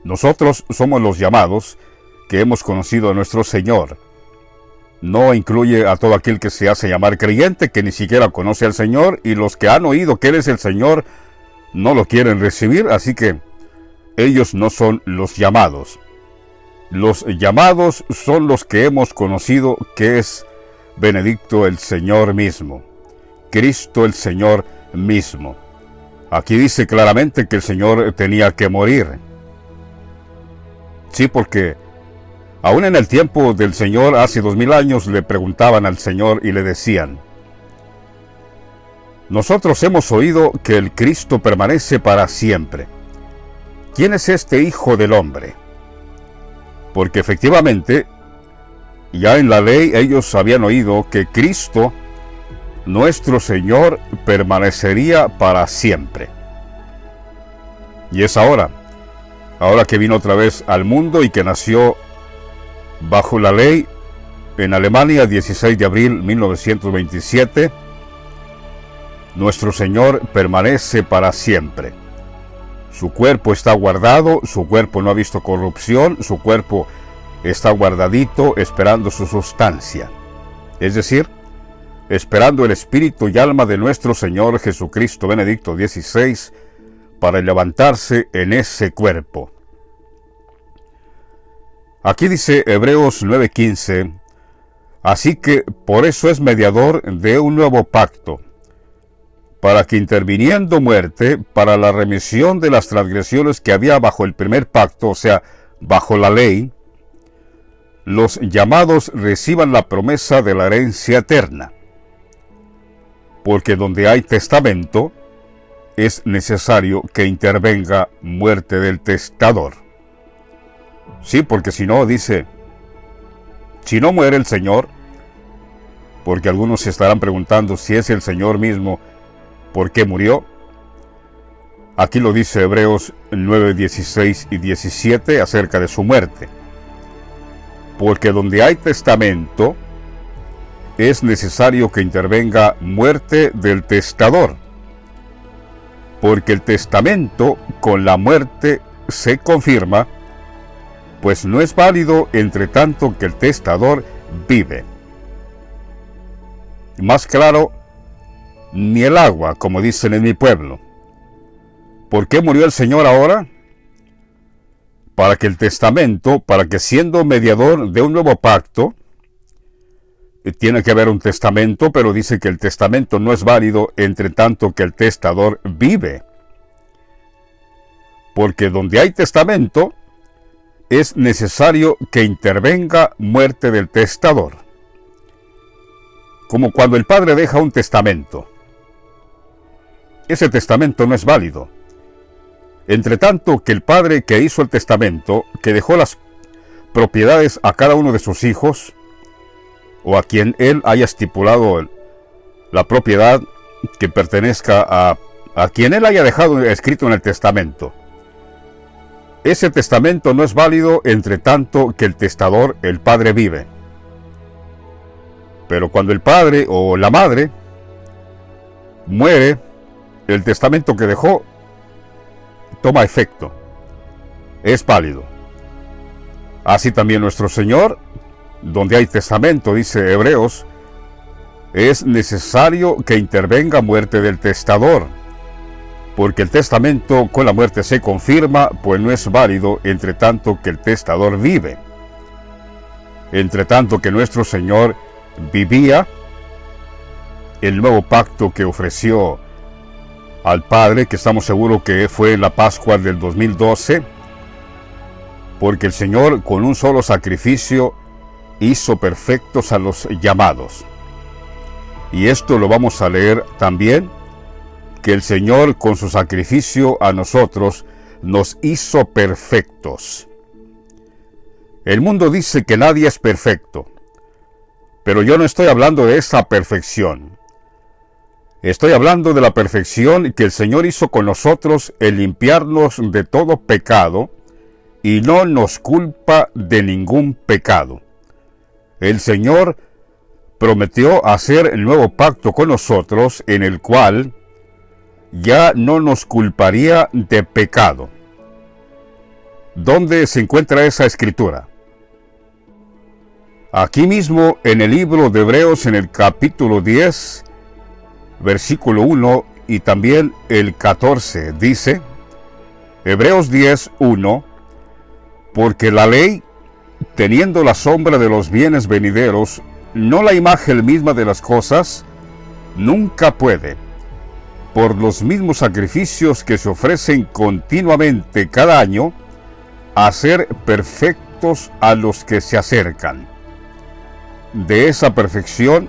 Nosotros somos los llamados que hemos conocido a nuestro Señor. No incluye a todo aquel que se hace llamar creyente, que ni siquiera conoce al Señor, y los que han oído que Él es el Señor no lo quieren recibir, así que ellos no son los llamados. Los llamados son los que hemos conocido, que es Benedicto el Señor mismo, Cristo el Señor mismo. Aquí dice claramente que el Señor tenía que morir. Sí, porque aún en el tiempo del Señor, hace 2000 años, le preguntaban al Señor y le decían: nosotros hemos oído que el Cristo permanece para siempre. ¿Quién es este Hijo del Hombre? Porque efectivamente, ya en la ley ellos habían oído que Cristo, nuestro Señor, permanecería para siempre. Y es ahora que vino otra vez al mundo y que nació bajo la ley en Alemania, 16 de abril de 1927, nuestro Señor permanece para siempre. Su cuerpo está guardado, su cuerpo no ha visto corrupción, su cuerpo está guardadito esperando su sustancia. Es decir, esperando el espíritu y alma de nuestro Señor Jesucristo Benedicto XVI para levantarse en ese cuerpo. Aquí dice Hebreos 9:15, así que por eso es mediador de un nuevo pacto, para que interviniendo muerte, para la remisión de las transgresiones que había bajo el primer pacto, o sea, bajo la ley, los llamados reciban la promesa de la herencia eterna, porque donde hay testamento, es necesario que intervenga muerte del testador. Sí, porque si no, dice, si no muere el Señor, porque algunos se estarán preguntando si es el Señor mismo, ¿por qué murió? Aquí lo dice Hebreos 9, 16 y 17 acerca de su muerte. Porque donde hay testamento, es necesario que intervenga muerte del testador. Porque el testamento con la muerte se confirma, pues no es válido entre tanto que el testador vive. Más claro, ni el agua, como dicen en mi pueblo. ¿Por qué murió el Señor ahora? Para que el testamento, para que siendo mediador de un nuevo pacto, tiene que haber un testamento, pero dice que el testamento no es válido entre tanto que el testador vive. Porque donde hay testamento, es necesario que intervenga muerte del testador. Como cuando el padre deja un testamento. Ese testamento no es válido. Entre tanto que el padre que hizo el testamento, que dejó las propiedades a cada uno de sus hijos, o a quien él haya estipulado la propiedad que pertenezca a quien él haya dejado escrito en el testamento. Ese testamento no es válido entre tanto que el testador, el padre, vive. Pero cuando el padre o la madre muere, el testamento que dejó toma efecto, es válido. Así también nuestro Señor, donde hay testamento, dice Hebreos, es necesario que intervenga muerte del testador, porque el testamento con la muerte se confirma, pues no es válido entre tanto que el testador vive. Entre tanto que nuestro Señor vivía, el nuevo pacto que ofreció al Padre, que estamos seguros que fue la Pascua del 2012, porque el Señor con un solo sacrificio hizo perfectos a los llamados. Y esto lo vamos a leer también, que el Señor con su sacrificio a nosotros nos hizo perfectos. El mundo dice que nadie es perfecto, pero yo no estoy hablando de esa perfección. Estoy hablando de la perfección que el Señor hizo con nosotros, el limpiarnos de todo pecado y no nos culpa de ningún pecado. El Señor prometió hacer el nuevo pacto con nosotros, en el cual ya no nos culparía de pecado. ¿Dónde se encuentra esa escritura? Aquí mismo en el libro de Hebreos, en el capítulo 10, versículo 1 y también el 14, dice, Hebreos 10, 1, porque la ley, teniendo la sombra de los bienes venideros, no la imagen misma de las cosas, nunca puede, por los mismos sacrificios que se ofrecen continuamente cada año, hacer perfectos a los que se acercan. De esa perfección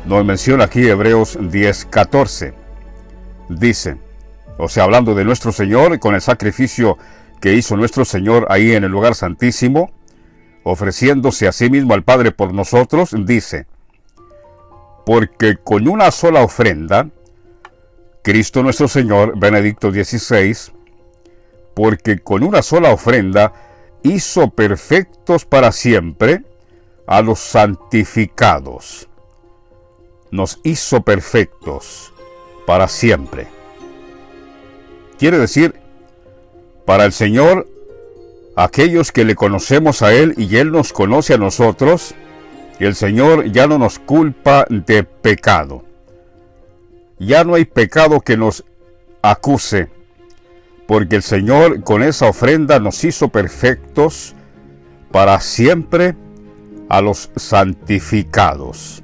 nos menciona aquí Hebreos 10:14. Dice, o sea, hablando de nuestro Señor, con el sacrificio que hizo nuestro Señor ahí en el lugar santísimo, ofreciéndose a sí mismo al Padre por nosotros, dice, porque con una sola ofrenda, Cristo nuestro Señor, Benedicto XVI, porque con una sola ofrenda hizo perfectos para siempre a los santificados. Nos hizo perfectos para siempre. Quiere decir, para el Señor, aquellos que le conocemos a Él y Él nos conoce a nosotros, el Señor ya no nos culpa de pecado. Ya no hay pecado que nos acuse, porque el Señor con esa ofrenda nos hizo perfectos para siempre a los santificados.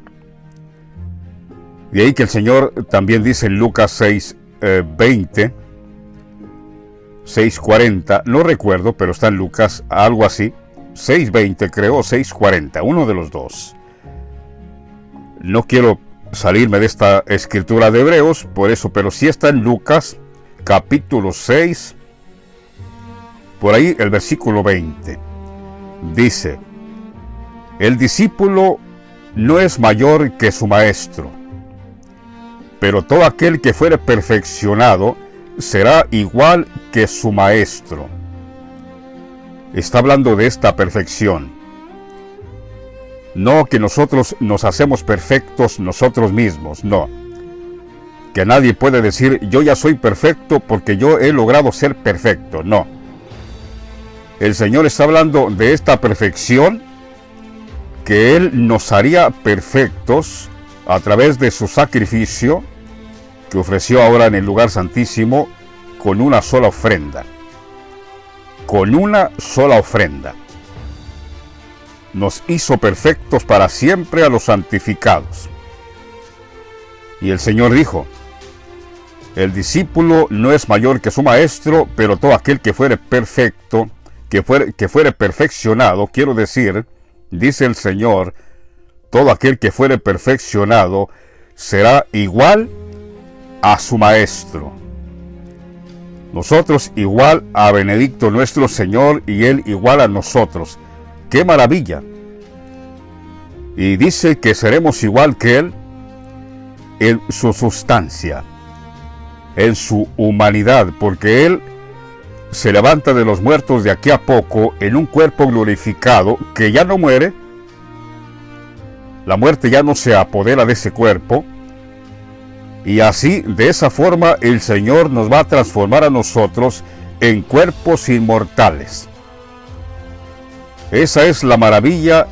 De ahí que el Señor también dice en Lucas 6:20, 6:40, no recuerdo, pero está en Lucas, algo así, 6:20 creo, 6:40, uno de los dos. No quiero salirme de esta escritura de Hebreos, por eso, pero sí está en Lucas, capítulo 6, por ahí el versículo 20. Dice: el discípulo no es mayor que su maestro, pero todo aquel que fuere perfeccionado será igual que su maestro. Está hablando de esta perfección. No que nosotros nos hacemos perfectos nosotros mismos, no. Que nadie puede decir, yo ya soy perfecto porque yo he logrado ser perfecto, no. El Señor está hablando de esta perfección que Él nos haría perfectos a través de su sacrificio que ofreció ahora en el lugar santísimo con una sola ofrenda. Con una sola ofrenda. Nos hizo perfectos para siempre a los santificados. Y el Señor dijo: el discípulo no es mayor que su maestro, pero todo aquel que fuere perfecto, que fuere perfeccionado, quiero decir, dice el Señor, todo aquel que fuere perfeccionado será igual a su maestro. Nosotros igual a Benedicto nuestro Señor y Él igual a nosotros. ¡Qué maravilla! Y dice que seremos igual que Él en su sustancia, en su humanidad, porque Él se levanta de los muertos de aquí a poco en un cuerpo glorificado que ya no muere. La muerte ya no se apodera de ese cuerpo. Y así, de esa forma, el Señor nos va a transformar a nosotros en cuerpos inmortales. Esa es la maravilla,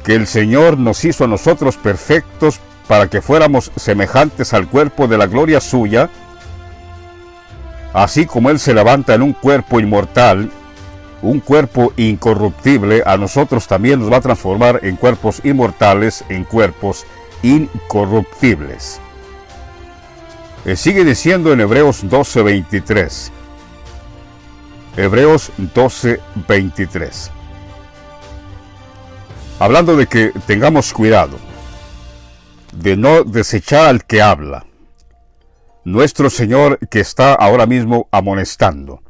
que el Señor nos hizo a nosotros perfectos para que fuéramos semejantes al cuerpo de la gloria suya. Así como Él se levanta en un cuerpo inmortal, un cuerpo incorruptible, a nosotros también nos va a transformar en cuerpos inmortales, en cuerpos incorruptibles. Sigue diciendo en Hebreos 12:23. Hebreos 12:23. Hablando de que tengamos cuidado de no desechar al que habla. Nuestro Señor que está ahora mismo amonestando.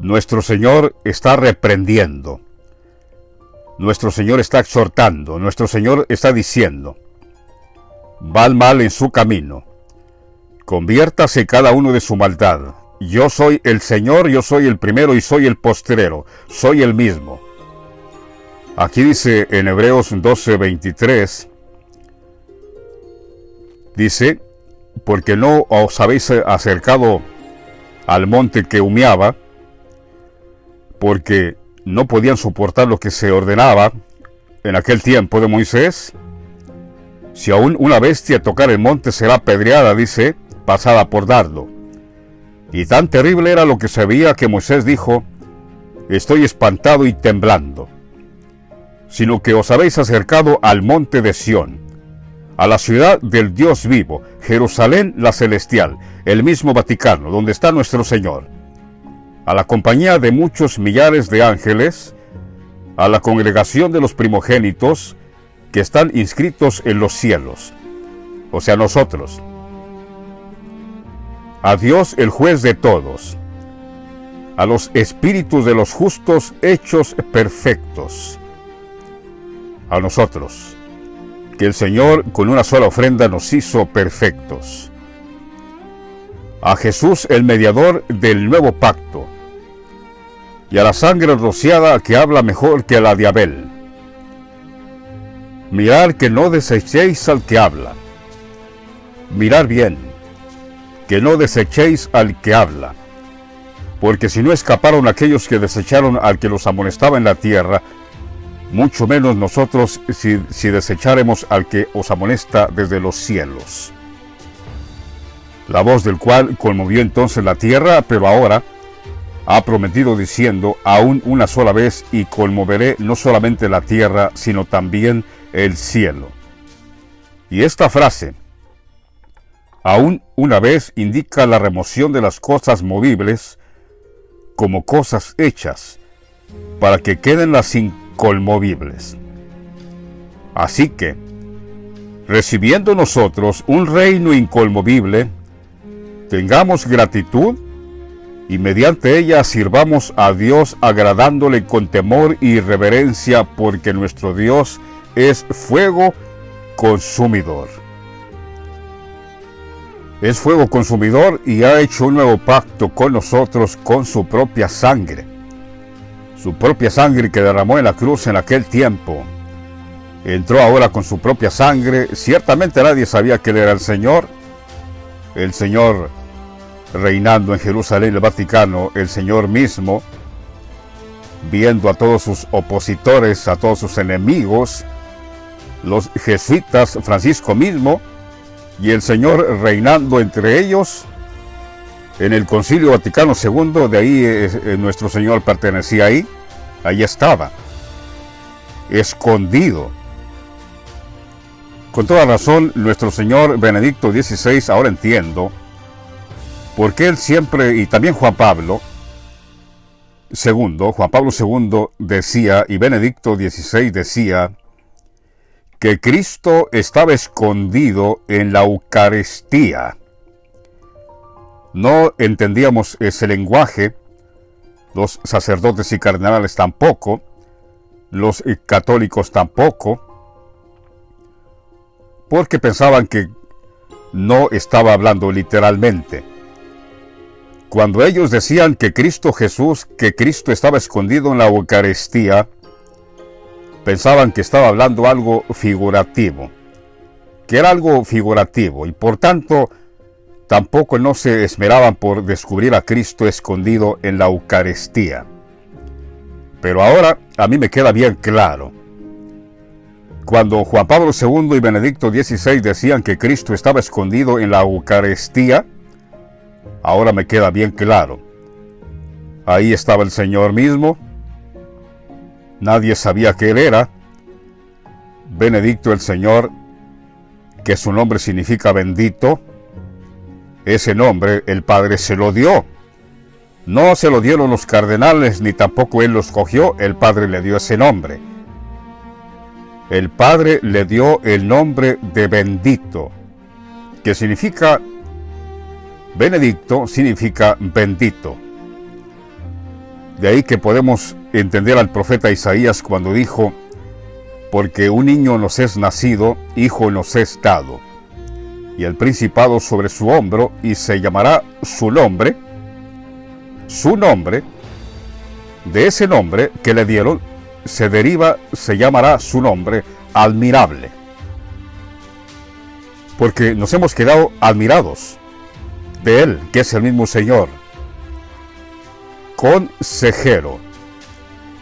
Nuestro Señor está reprendiendo. Nuestro Señor está exhortando. Nuestro Señor está diciendo: van mal en su camino. Conviértase cada uno de su maldad. Yo soy el Señor, yo soy el primero y soy el postrero. Soy el mismo. Aquí dice en Hebreos 12:23, dice: porque no os habéis acercado al monte que humeaba, porque no podían soportar lo que se ordenaba en aquel tiempo de Moisés. Si aún una bestia tocar el monte será apedreada, dice, pasada por dardo. Y tan terrible era lo que se veía que Moisés dijo: estoy espantado y temblando. Sino que os habéis acercado al monte de Sión, a la ciudad del Dios vivo, Jerusalén la celestial, el mismo Vaticano, donde está nuestro Señor, a la compañía de muchos millares de ángeles, a la congregación de los primogénitos que están inscritos en los cielos, o sea, nosotros, a Dios el juez de todos, a los espíritus de los justos hechos perfectos, a nosotros, que el Señor con una sola ofrenda nos hizo perfectos, a Jesús el mediador del nuevo pacto, y a la sangre rociada que habla mejor que la de Abel. Mirad que no desechéis al que habla. Mirad bien, que no desechéis al que habla, porque si no escaparon aquellos que desecharon al que los amonestaba en la tierra, mucho menos nosotros si desecháremos al que os amonesta desde los cielos. La voz del cual conmovió entonces la tierra, pero ahora ha prometido diciendo: aún una sola vez y conmoveré no solamente la tierra, sino también el cielo. Y esta frase, aún una vez, indica la remoción de las cosas movibles como cosas hechas, para que queden las inconmovibles. Así que, recibiendo nosotros un reino inconmovible, tengamos gratitud y mediante ella sirvamos a Dios agradándole con temor y reverencia, porque nuestro Dios es fuego consumidor. Es fuego consumidor y ha hecho un nuevo pacto con nosotros con su propia sangre. Su propia sangre que derramó en la cruz en aquel tiempo. Entró ahora con su propia sangre. Ciertamente nadie sabía que él era el Señor reinando en Jerusalén, el Vaticano, el Señor mismo, viendo a todos sus opositores, a todos sus enemigos, los jesuitas, Francisco mismo, y el Señor reinando entre ellos en el Concilio Vaticano II. De ahí nuestro Señor pertenecía ahí estaba, escondido. Con toda razón, nuestro Señor Benedicto XVI, ahora entiendo, porque él siempre, y también Juan Pablo II decía, y Benedicto XVI decía, que Cristo estaba escondido en la Eucaristía. No entendíamos ese lenguaje, los sacerdotes y cardenales tampoco, los católicos tampoco, porque pensaban que no estaba hablando literalmente. Cuando ellos decían que Cristo estaba escondido en la Eucaristía, pensaban que estaba hablando algo figurativo, que era algo figurativo, y por tanto tampoco no se esmeraban por descubrir a Cristo escondido en la Eucaristía. Pero ahora a mí me queda bien claro. Cuando Juan Pablo II y Benedicto XVI decían que Cristo estaba escondido en la Eucaristía, ahora me queda bien claro. Ahí estaba el Señor mismo. Nadie sabía que Él era. Benedicto el Señor, que su nombre significa bendito. Ese nombre el Padre se lo dio. No se lo dieron los cardenales, ni tampoco Él lo escogió. El Padre le dio ese nombre. El Padre le dio el nombre de bendito, que significa, Benedicto significa bendito. De ahí que podemos entender al profeta Isaías cuando dijo, porque un niño nos es nacido, hijo nos es dado, y el principado sobre su hombro, y se llamará su nombre, de ese nombre que le dieron, se llamará su nombre admirable. Porque nos hemos quedado admirados de Él, que es el mismo Señor. Consejero,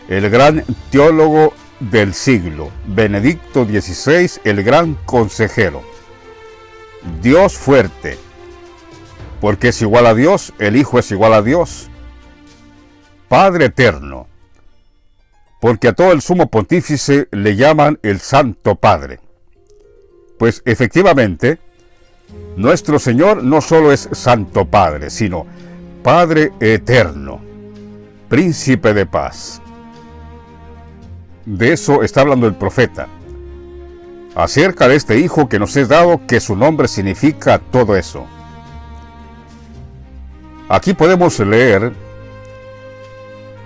el gran teólogo del siglo, Benedicto XVI, el gran consejero. Dios fuerte, porque es igual a Dios, el Hijo es igual a Dios. Padre eterno, porque a todo el sumo pontífice le llaman el Santo Padre. Pues efectivamente, nuestro Señor no solo es Santo Padre, sino Padre eterno, Príncipe de paz. De eso está hablando el profeta, acerca de este Hijo que nos es dado, que su nombre significa todo eso. Aquí podemos leer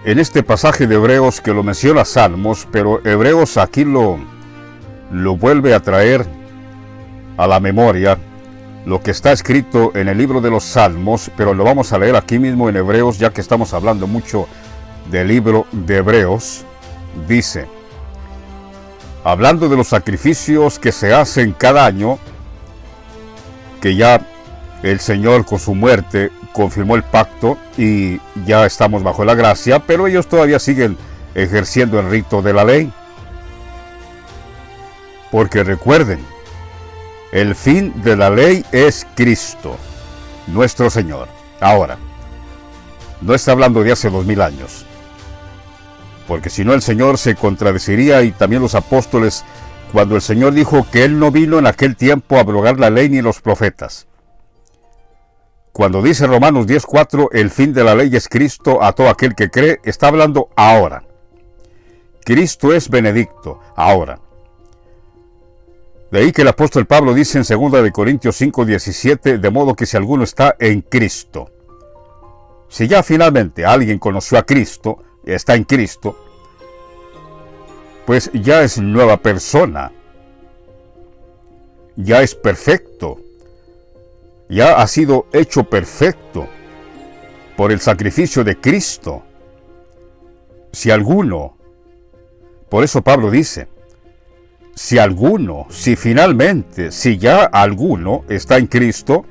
en este pasaje de Hebreos que lo menciona Salmos, pero Hebreos aquí lo vuelve a traer a la memoria, lo que está escrito en el libro de los Salmos, pero lo vamos a leer aquí mismo en Hebreos, ya que estamos hablando mucho del libro de Hebreos. Dice, hablando de los sacrificios que se hacen cada año, que ya el Señor con su muerte confirmó el pacto y ya estamos bajo la gracia, pero ellos todavía siguen ejerciendo el rito de la ley. Porque recuerden, el fin de la ley es Cristo, nuestro Señor. Ahora, no está hablando de hace 2000 años, porque si no el Señor se contradeciría, y también los apóstoles, cuando el Señor dijo que Él no vino en aquel tiempo a abrogar la ley ni los profetas. Cuando dice Romanos 10:4, el fin de la ley es Cristo a todo aquel que cree, está hablando ahora. Cristo es benedicto, ahora. De ahí que el apóstol Pablo dice en 2 Corintios 5:17, de modo que si alguno está en Cristo, si ya finalmente alguien conoció a Cristo, está en Cristo, pues ya es nueva persona, ya es perfecto, ya ha sido hecho perfecto por el sacrificio de Cristo. Si alguno, por eso Pablo dice, si alguno, si finalmente, si ya alguno está en Cristo,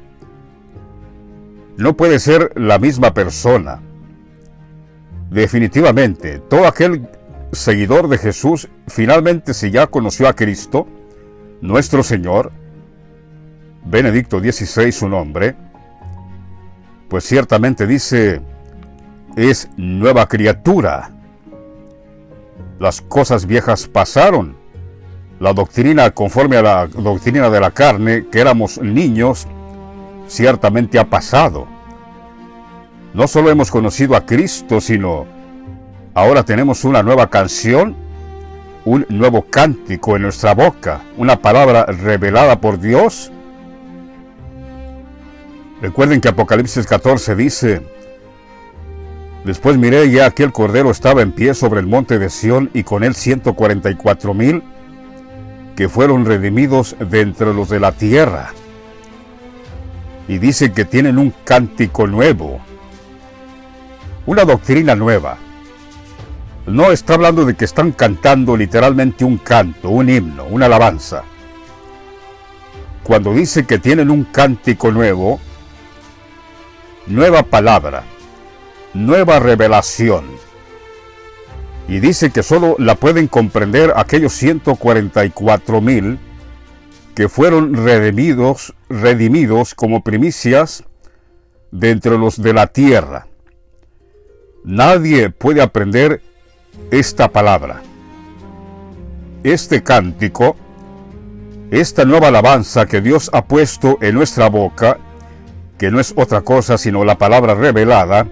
no puede ser la misma persona. Definitivamente, todo aquel seguidor de Jesús, finalmente si ya conoció a Cristo, nuestro Señor, Benedicto XVI su nombre, pues ciertamente dice, es nueva criatura. Las cosas viejas pasaron. La doctrina, conforme a la doctrina de la carne, que éramos niños, ciertamente ha pasado. No solo hemos conocido a Cristo, sino ahora tenemos una nueva canción, un nuevo cántico en nuestra boca, una palabra revelada por Dios. Recuerden que Apocalipsis 14 dice, después miré y aquí el Cordero estaba en pie sobre el monte de Sión y con él 144,000 que fueron redimidos de entre los de la tierra. Y dice que tienen un cántico nuevo, una doctrina nueva. No está hablando de que están cantando literalmente un canto, un himno, una alabanza. Cuando dice que tienen un cántico nuevo, nueva palabra, nueva revelación. Y dice que solo la pueden comprender aquellos 144,000 que fueron redimidos como primicias de entre los de la tierra. Nadie puede aprender esta palabra, este cántico, esta nueva alabanza que Dios ha puesto en nuestra boca, que no es otra cosa sino la palabra revelada.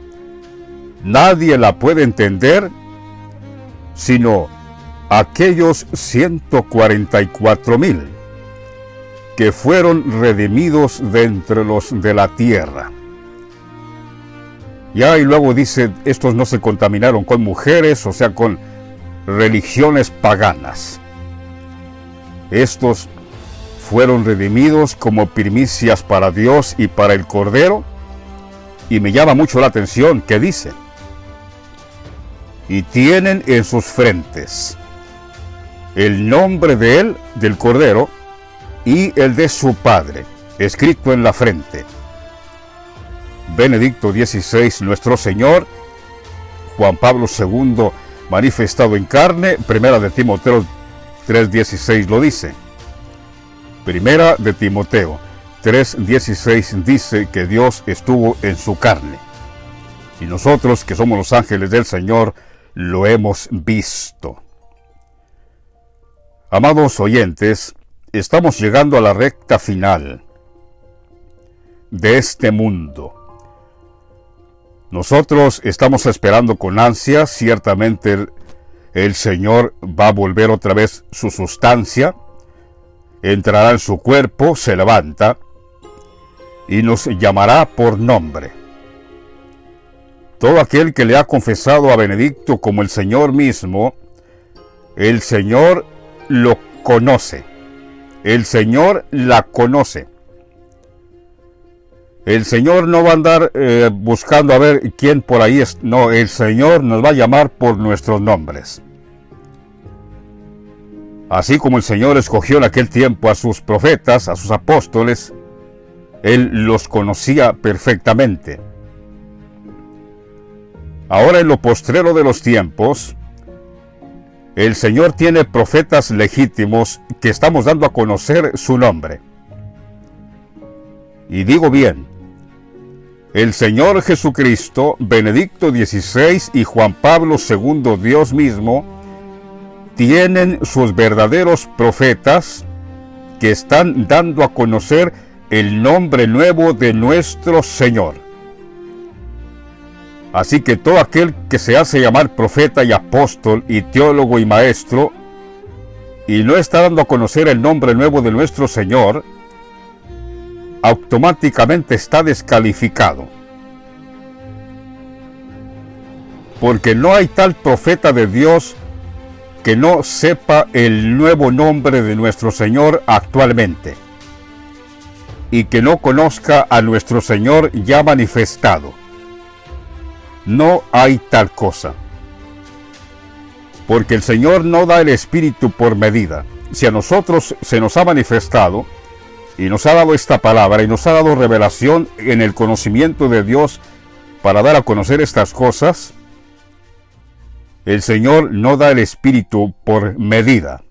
Nadie la puede entender sino aquellos 144,000 que fueron redimidos de entre los de la tierra. Ya y luego dice, estos no se contaminaron con mujeres, o sea, con religiones paganas. Estos fueron redimidos como primicias para Dios y para el Cordero. Y me llama mucho la atención que dice, y tienen en sus frentes el nombre de él, del Cordero, y el de su Padre, escrito en la frente. Benedicto XVI, nuestro Señor, Juan Pablo II, manifestado en carne, Primera de Timoteo 3:16 lo dice. Primera de Timoteo 3:16 dice que Dios estuvo en su carne. Y nosotros, que somos los ángeles del Señor, lo hemos visto. Amados oyentes, estamos llegando a la recta final de este mundo. Nosotros estamos esperando con ansia, ciertamente el Señor va a volver otra vez su sustancia, entrará en su cuerpo, se levanta y nos llamará por nombre. Todo aquel que le ha confesado a Benedicto como el Señor mismo, el Señor lo conoce, el Señor la conoce. El Señor no va a andar buscando a ver quién por ahí es. No, el Señor nos va a llamar por nuestros nombres. Así como el Señor escogió en aquel tiempo a sus profetas, a sus apóstoles, Él los conocía perfectamente. Ahora en lo postrero de los tiempos, el Señor tiene profetas legítimos que estamos dando a conocer su nombre. Y digo bien, el Señor Jesucristo, Benedicto XVI y Juan Pablo II, Dios mismo, tienen sus verdaderos profetas que están dando a conocer el nombre nuevo de nuestro Señor. Así que todo aquel que se hace llamar profeta y apóstol y teólogo y maestro y no está dando a conocer el nombre nuevo de nuestro Señor, automáticamente está descalificado. Porque no hay tal profeta de Dios que no sepa el nuevo nombre de nuestro Señor actualmente y que no conozca a nuestro Señor ya manifestado. No hay tal cosa. Porque el Señor no da el Espíritu por medida. Si a nosotros se nos ha manifestado y nos ha dado esta palabra y nos ha dado revelación en el conocimiento de Dios para dar a conocer estas cosas, el Señor no da el Espíritu por medida.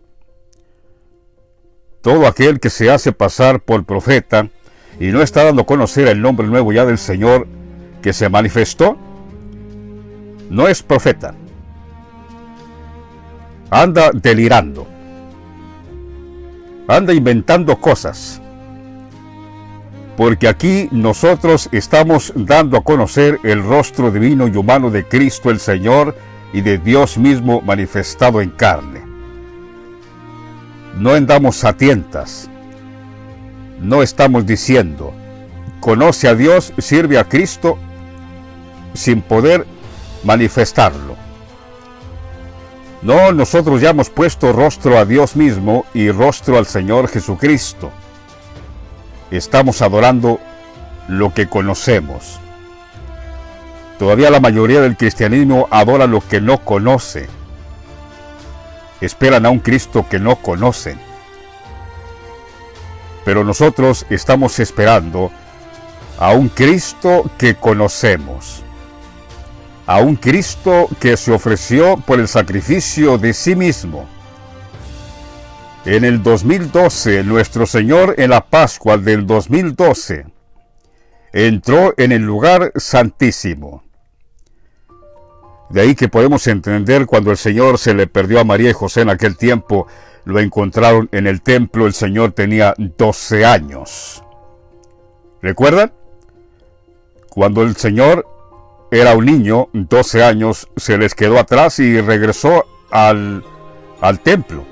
Todo aquel que se hace pasar por profeta y no está dando a conocer el nombre nuevo ya del Señor que se manifestó, no es profeta. Anda delirando. Anda inventando cosas. Porque aquí nosotros estamos dando a conocer el rostro divino y humano de Cristo el Señor y de Dios mismo manifestado en carne. No andamos a tientas. No estamos diciendo, conoce a Dios, sirve a Cristo, sin poder manifestarlo. No, nosotros ya hemos puesto rostro a Dios mismo y rostro al Señor Jesucristo. Estamos adorando lo que conocemos. Todavía la mayoría del cristianismo adora lo que no conoce. Esperan a un Cristo que no conocen. Pero nosotros estamos esperando a un Cristo que conocemos. A un Cristo que se ofreció por el sacrificio de sí mismo. En el 2012, nuestro Señor en la Pascua del 2012, entró en el lugar santísimo. De ahí que podemos entender cuando el Señor se le perdió a María y José en aquel tiempo, lo encontraron en el templo, el Señor tenía 12 años. ¿Recuerdan? Cuando el Señor era un niño, 12 años, se les quedó atrás y regresó al templo.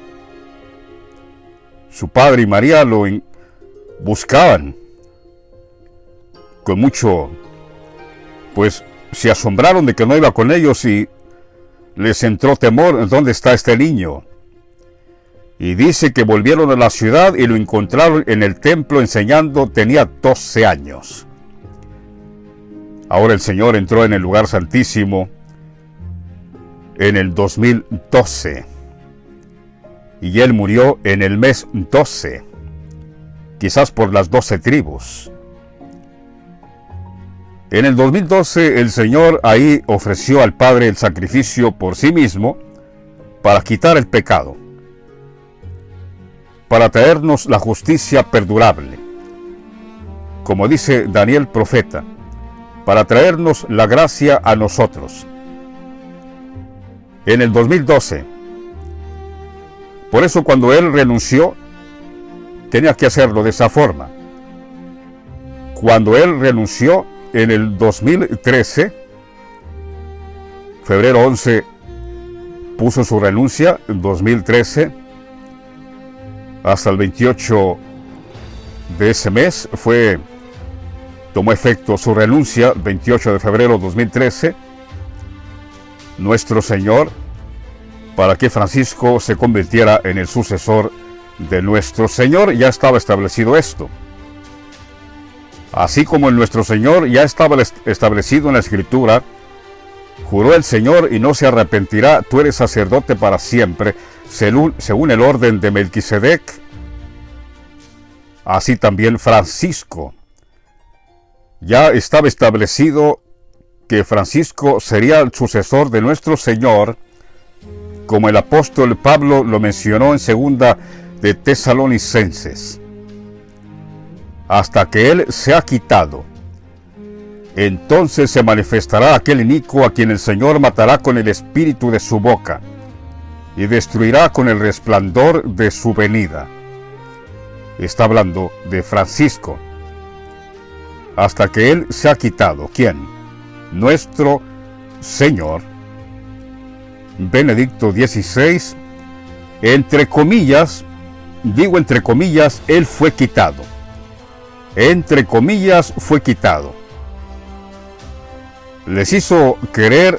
Su padre y María lo buscaban con mucho, pues se asombraron de que no iba con ellos y les entró temor. ¿Dónde está este niño? Y dice que volvieron a la ciudad y lo encontraron en el templo enseñando, tenía 12 años. Ahora el Señor entró en el lugar santísimo en el 2012 y Él murió en el mes 12, quizás por las 12 tribus. En el 2012 el Señor ahí ofreció al Padre el sacrificio por sí mismo para quitar el pecado, para traernos la justicia perdurable, como dice Daniel profeta, para traernos la gracia a nosotros. En el 2012. Por eso cuando Él renunció, tenía que hacerlo de esa forma. Cuando Él renunció en el 2013, febrero 11, puso su renuncia, en 2013, hasta el 28 de ese mes tomó efecto su renuncia, 28 de febrero de 2013, nuestro Señor, para que Francisco se convirtiera en el sucesor de nuestro Señor. Ya estaba establecido esto. Así como en nuestro Señor ya estaba establecido en la Escritura, juró el Señor y no se arrepentirá, tú eres sacerdote para siempre, según el orden de Melquisedec. Así también Francisco. Ya estaba establecido que Francisco sería el sucesor de nuestro Señor, como el apóstol Pablo lo mencionó en 2 de Tesalonicenses. Hasta que Él sea quitado, entonces se manifestará aquel inicuo a quien el Señor matará con el espíritu de su boca y destruirá con el resplandor de su venida. Está hablando de Francisco. hasta que Él se ha quitado. ¿Quién? Nuestro Señor Benedicto XVI, entre comillas, digo entre comillas, Él fue quitado. Entre comillas, fue quitado. Les hizo creer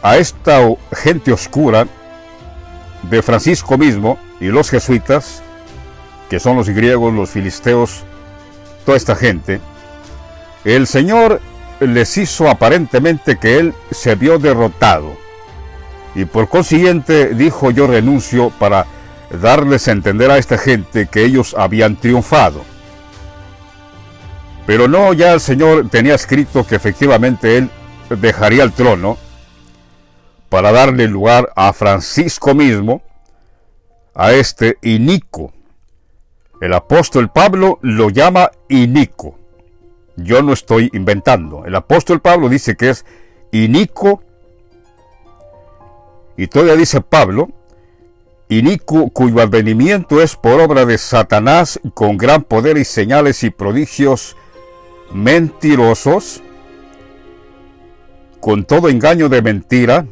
a esta gente oscura de Francisco mismo y los jesuitas, que son los griegos, los filisteos, toda esta gente. El Señor les hizo aparentemente que Él se vio derrotado y por consiguiente dijo: yo renuncio, para darles a entender a esta gente que ellos habían triunfado. Pero no, ya el Señor tenía escrito que efectivamente Él dejaría el trono para darle lugar a Francisco mismo, a este inicuo. El apóstol Pablo lo llama inicuo. Yo no estoy inventando. El apóstol Pablo dice que es inicuo, y todavía dice Pablo, inicuo, cuyo advenimiento es por obra de Satanás, con gran poder y señales y prodigios mentirosos, con todo engaño de mentira.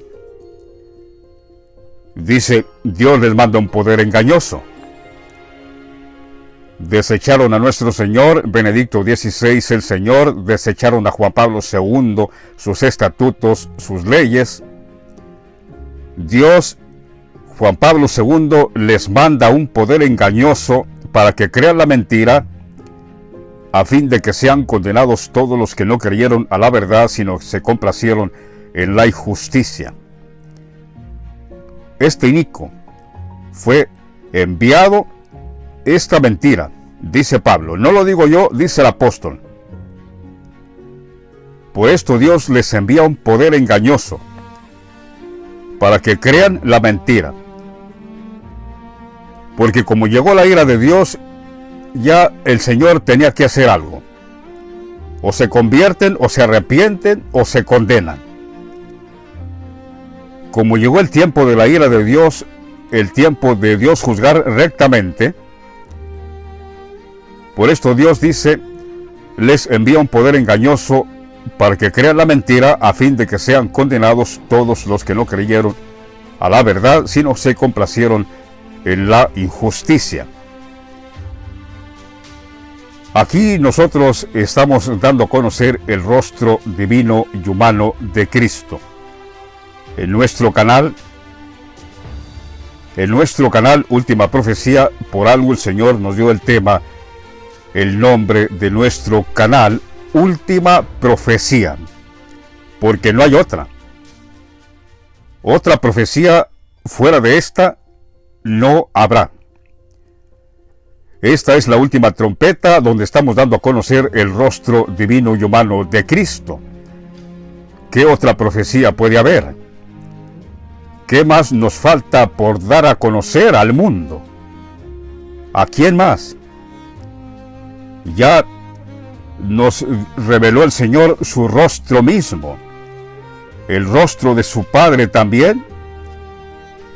Dice, Dios les manda un poder engañoso. Desecharon a nuestro Señor Benedicto XVI, el Señor, desecharon a Juan Pablo II, sus estatutos, sus leyes. Dios, Juan Pablo II, les manda un poder engañoso para que crean la mentira, a fin de que sean condenados todos los que no creyeron a la verdad, sino que se complacieron en la injusticia. Este inicuo fue enviado esta mentira, dice Pablo. No lo digo yo, dice el apóstol. Por esto Dios les envía un poder engañoso para que crean la mentira. Porque como llegó la ira de Dios, ya el Señor tenía que hacer algo. O se convierten, o se arrepienten, o se condenan. Como llegó el tiempo de la ira de Dios, el tiempo de Dios juzgar rectamente, por esto Dios dice, les envía un poder engañoso para que crean la mentira, a fin de que sean condenados todos los que no creyeron a la verdad, sino se complacieron en la injusticia. Aquí nosotros estamos dando a conocer el rostro divino y humano de Cristo. En nuestro canal Última Profecía, por algo el Señor nos dio el tema, el nombre de nuestro canal, Última Profecía, porque no hay otra profecía fuera de esta, no habrá. Esta es la última trompeta, donde estamos dando a conocer el rostro divino y humano de Cristo. ¿Qué otra profecía puede haber? ¿Qué más nos falta por dar a conocer al mundo? ¿A quién más? Ya nos reveló el Señor su rostro mismo. El rostro de su Padre también.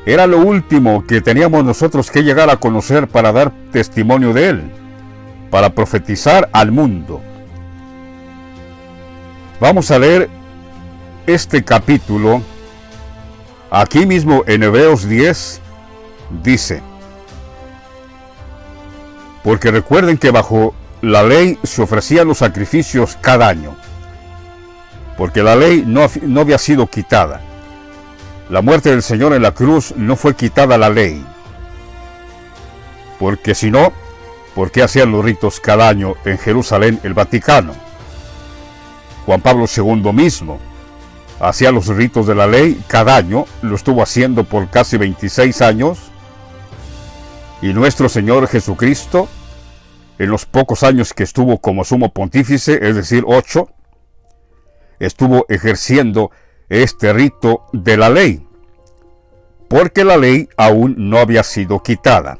Era lo último que teníamos nosotros que llegar a conocer para dar testimonio de Él, para profetizar al mundo. Vamos a leer este capítulo. Aquí mismo en Hebreos 10 dice: porque recuerden que bajo la ley se ofrecían los sacrificios cada año, porque la ley no había sido quitada. La muerte del Señor en la cruz no fue quitada la ley, porque si no, ¿por qué hacían los ritos cada año en Jerusalén, el Vaticano? Juan Pablo II mismo hacía los ritos de la ley cada año, lo estuvo haciendo por casi 26 años, y nuestro Señor Jesucristo, en los pocos años que estuvo como sumo pontífice, es decir, 8, estuvo ejerciendo este rito de la ley, porque la ley aún no había sido quitada.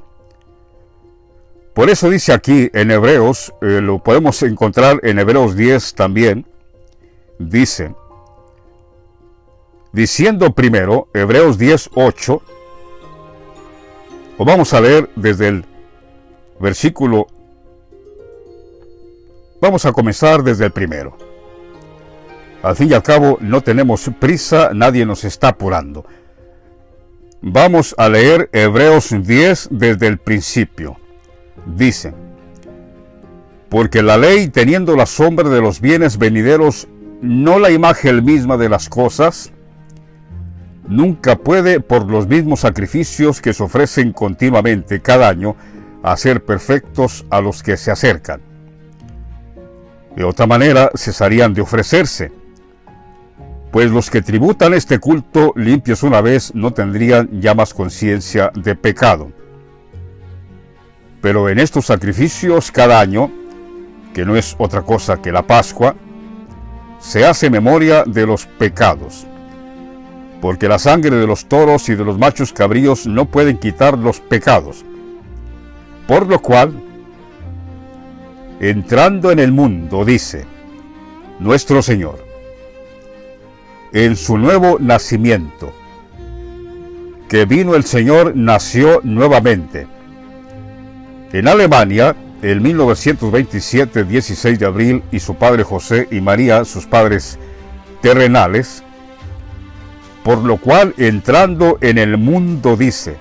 Por eso dice aquí en Hebreos, lo podemos encontrar en Hebreos 10 también, dice, diciendo primero, Hebreos 10, 8, o vamos a leer desde el versículo Vamos a comenzar desde el primero. Al fin y al cabo, no tenemos prisa, nadie nos está apurando. Vamos a leer Hebreos 10 desde el principio. Dice: porque la ley, teniendo la sombra de los bienes venideros, no la imagen misma de las cosas, nunca puede, por los mismos sacrificios que se ofrecen continuamente cada año, hacer perfectos a los que se acercan. De otra manera, cesarían de ofrecerse, pues los que tributan este culto, limpios una vez, no tendrían ya más conciencia de pecado. Pero en estos sacrificios cada año, que no es otra cosa que la Pascua, se hace memoria de los pecados, porque la sangre de los toros y de los machos cabríos no pueden quitar los pecados. Por lo cual, entrando en el mundo, dice nuestro Señor, en su nuevo nacimiento, que vino el Señor, nació nuevamente. En Alemania, en 1927, 16 de abril, y su padre José y María, sus padres terrenales, por lo cual, entrando en el mundo, dice: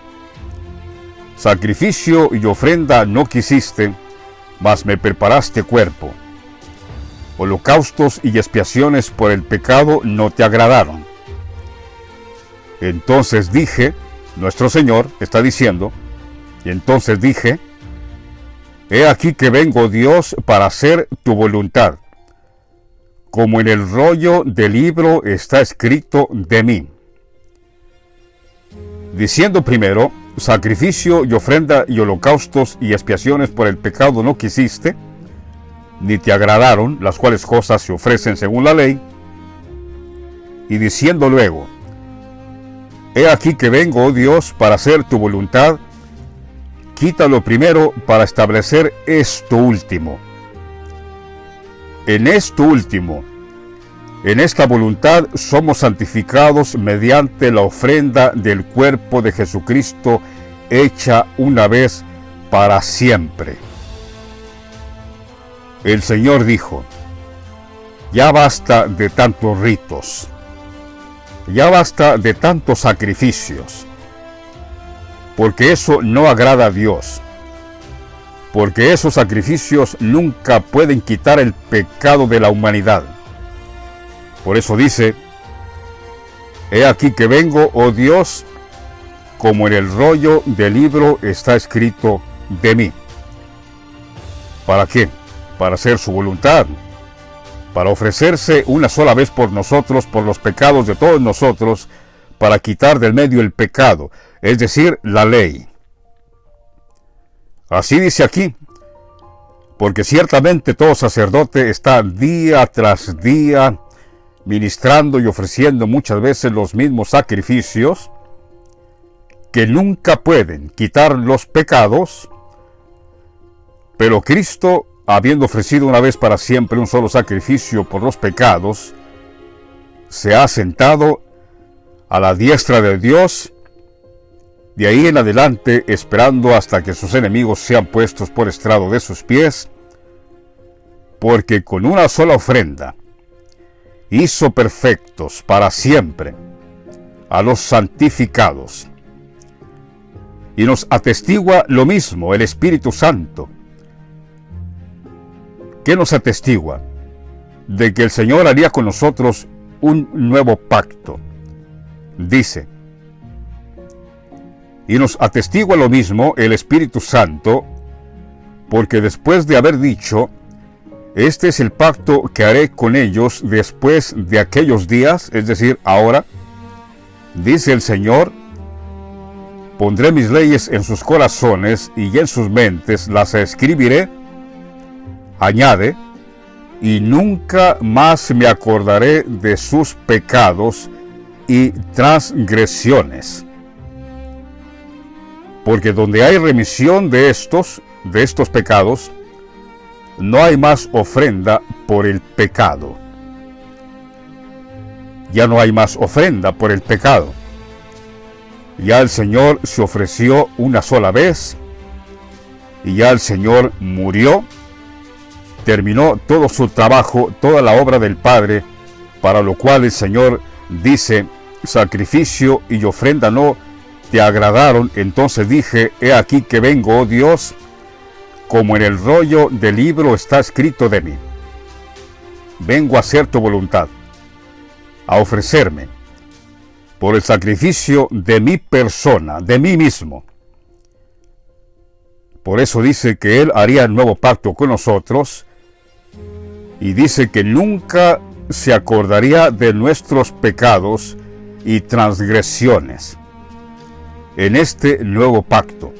sacrificio y ofrenda no quisiste, mas me preparaste cuerpo. Holocaustos y expiaciones por el pecado no te agradaron. Entonces dije, nuestro Señor está diciendo, y entonces dije: he aquí que vengo, Dios, para hacer tu voluntad, como en el rollo del libro está escrito de mí. Diciendo primero, sacrificio y ofrenda y holocaustos y expiaciones por el pecado no quisiste, ni te agradaron, las cuales cosas se ofrecen según la ley. Y diciendo luego, he aquí que vengo, oh Dios, para hacer tu voluntad, quítalo primero para establecer esto último. En esto último, en esta voluntad somos santificados mediante la ofrenda del cuerpo de Jesucristo, hecha una vez para siempre. El Señor dijo: ya basta de tantos ritos, ya basta de tantos sacrificios, porque eso no agrada a Dios, porque esos sacrificios nunca pueden quitar el pecado de la humanidad. Por eso dice: he aquí que vengo, oh Dios, como en el rollo del libro está escrito de mí. ¿Para qué? Para hacer su voluntad, para ofrecerse una sola vez por nosotros, por los pecados de todos nosotros, para quitar del medio el pecado, es decir, la ley. Así dice aquí: porque ciertamente todo sacerdote está día tras día ministrando y ofreciendo muchas veces los mismos sacrificios, que nunca pueden quitar los pecados, pero Cristo, habiendo ofrecido una vez para siempre un solo sacrificio por los pecados, se ha sentado a la diestra de Dios, de ahí en adelante esperando hasta que sus enemigos sean puestos por estrado de sus pies, porque con una sola ofrenda hizo perfectos para siempre a los santificados. Y nos atestigua lo mismo el Espíritu Santo. ¿Qué nos atestigua? De que el Señor haría con nosotros un nuevo pacto. Dice: y nos atestigua lo mismo el Espíritu Santo, porque después de haber dicho: este es el pacto que haré con ellos después de aquellos días, es decir, ahora, dice el Señor, pondré mis leyes en sus corazones y en sus mentes las escribiré. Añade: y nunca más me acordaré de sus pecados y transgresiones. Porque donde hay remisión de estos pecados, no hay más ofrenda por el pecado. Ya no hay más ofrenda por el pecado. Ya el Señor se ofreció una sola vez, y ya el Señor murió, terminó todo su trabajo, toda la obra del Padre, para lo cual el Señor dice: sacrificio y ofrenda no te agradaron, entonces dije: he aquí que vengo, oh Dios, como en el rollo del libro está escrito de mí. Vengo a hacer tu voluntad, a ofrecerme por el sacrificio de mi persona, de mí mismo. Por eso dice que Él haría el nuevo pacto con nosotros, y dice que nunca se acordaría de nuestros pecados y transgresiones en este nuevo pacto.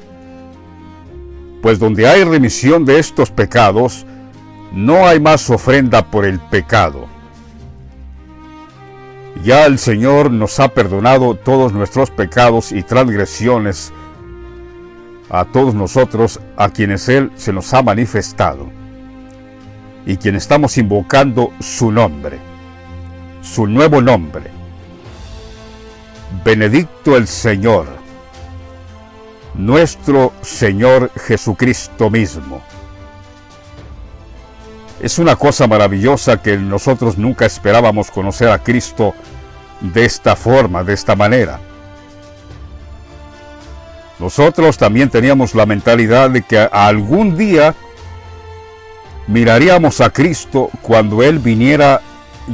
Pues donde hay remisión de estos pecados, no hay más ofrenda por el pecado. Ya el Señor nos ha perdonado todos nuestros pecados y transgresiones a todos nosotros, a quienes Él se nos ha manifestado, y quien estamos invocando su nombre, su nuevo nombre. Benedicto el Señor, nuestro Señor Jesucristo mismo. Es una cosa maravillosa que nosotros nunca esperábamos conocer a Cristo de esta forma, de esta manera. Nosotros también teníamos la mentalidad de que algún día miraríamos a Cristo cuando Él viniera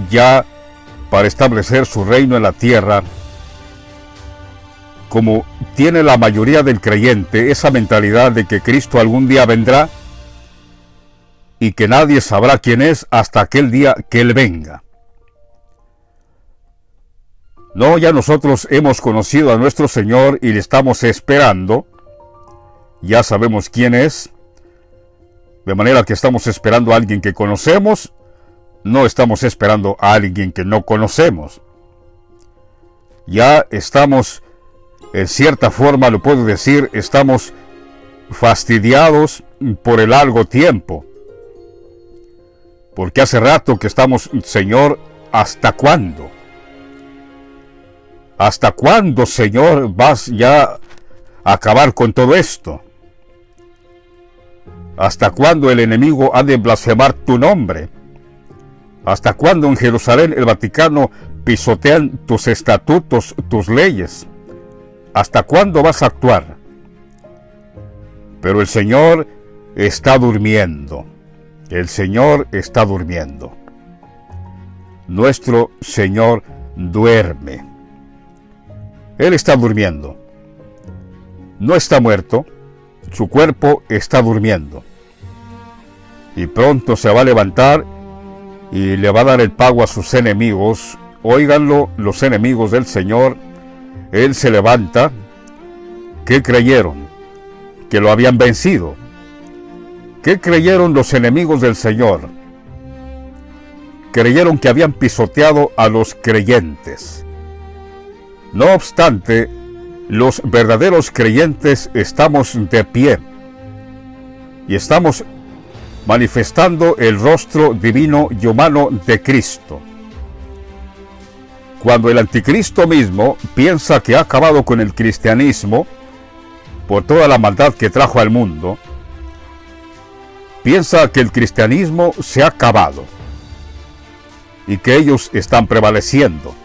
ya para establecer su reino en la tierra. Como tiene la mayoría del creyente esa mentalidad de que Cristo algún día vendrá y que nadie sabrá quién es hasta aquel día que Él venga. No, ya nosotros hemos conocido a nuestro Señor y le estamos esperando. Ya sabemos quién es. De manera que estamos esperando a alguien que conocemos. No estamos esperando a alguien que no conocemos. Ya estamos, en cierta forma lo puedo decir, estamos fastidiados por el largo tiempo. Porque hace rato que estamos: Señor, ¿hasta cuándo? ¿Hasta cuándo, Señor, vas ya a acabar con todo esto? ¿Hasta cuándo el enemigo ha de blasfemar tu nombre? ¿Hasta cuándo en Jerusalén, el Vaticano, pisotean tus estatutos, tus leyes? ¿Hasta cuándo vas a actuar? Pero el Señor está durmiendo. El Señor está durmiendo. Nuestro Señor duerme. Él está durmiendo. No está muerto. Su cuerpo está durmiendo. Y pronto se va a levantar y le va a dar el pago a sus enemigos. Óiganlo, los enemigos del Señor. Él se levanta. ¿Qué creyeron? Que lo habían vencido. ¿Qué creyeron los enemigos del Señor? Creyeron que habían pisoteado a los creyentes. No obstante, los verdaderos creyentes estamos de pie y estamos manifestando el rostro divino y humano de Cristo. Cuando el anticristo mismo piensa que ha acabado con el cristianismo por toda la maldad que trajo al mundo, piensa que el cristianismo se ha acabado y que ellos están prevaleciendo.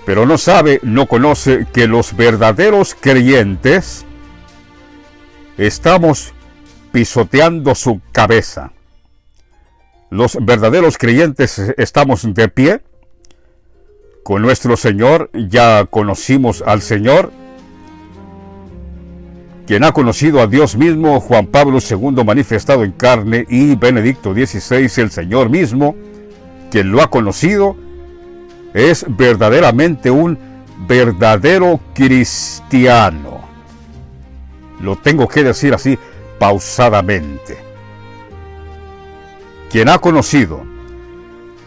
Pero no sabe, no conoce que los verdaderos creyentes estamos pisoteando su cabeza. Los verdaderos creyentes estamos de pie con nuestro Señor. Ya conocimos al Señor. Quien ha conocido a Dios mismo, Juan Pablo II manifestado en carne, y Benedicto XVI, el Señor mismo, quien lo ha conocido, es verdaderamente un verdadero cristiano. Lo tengo que decir así pausadamente. Quien ha conocido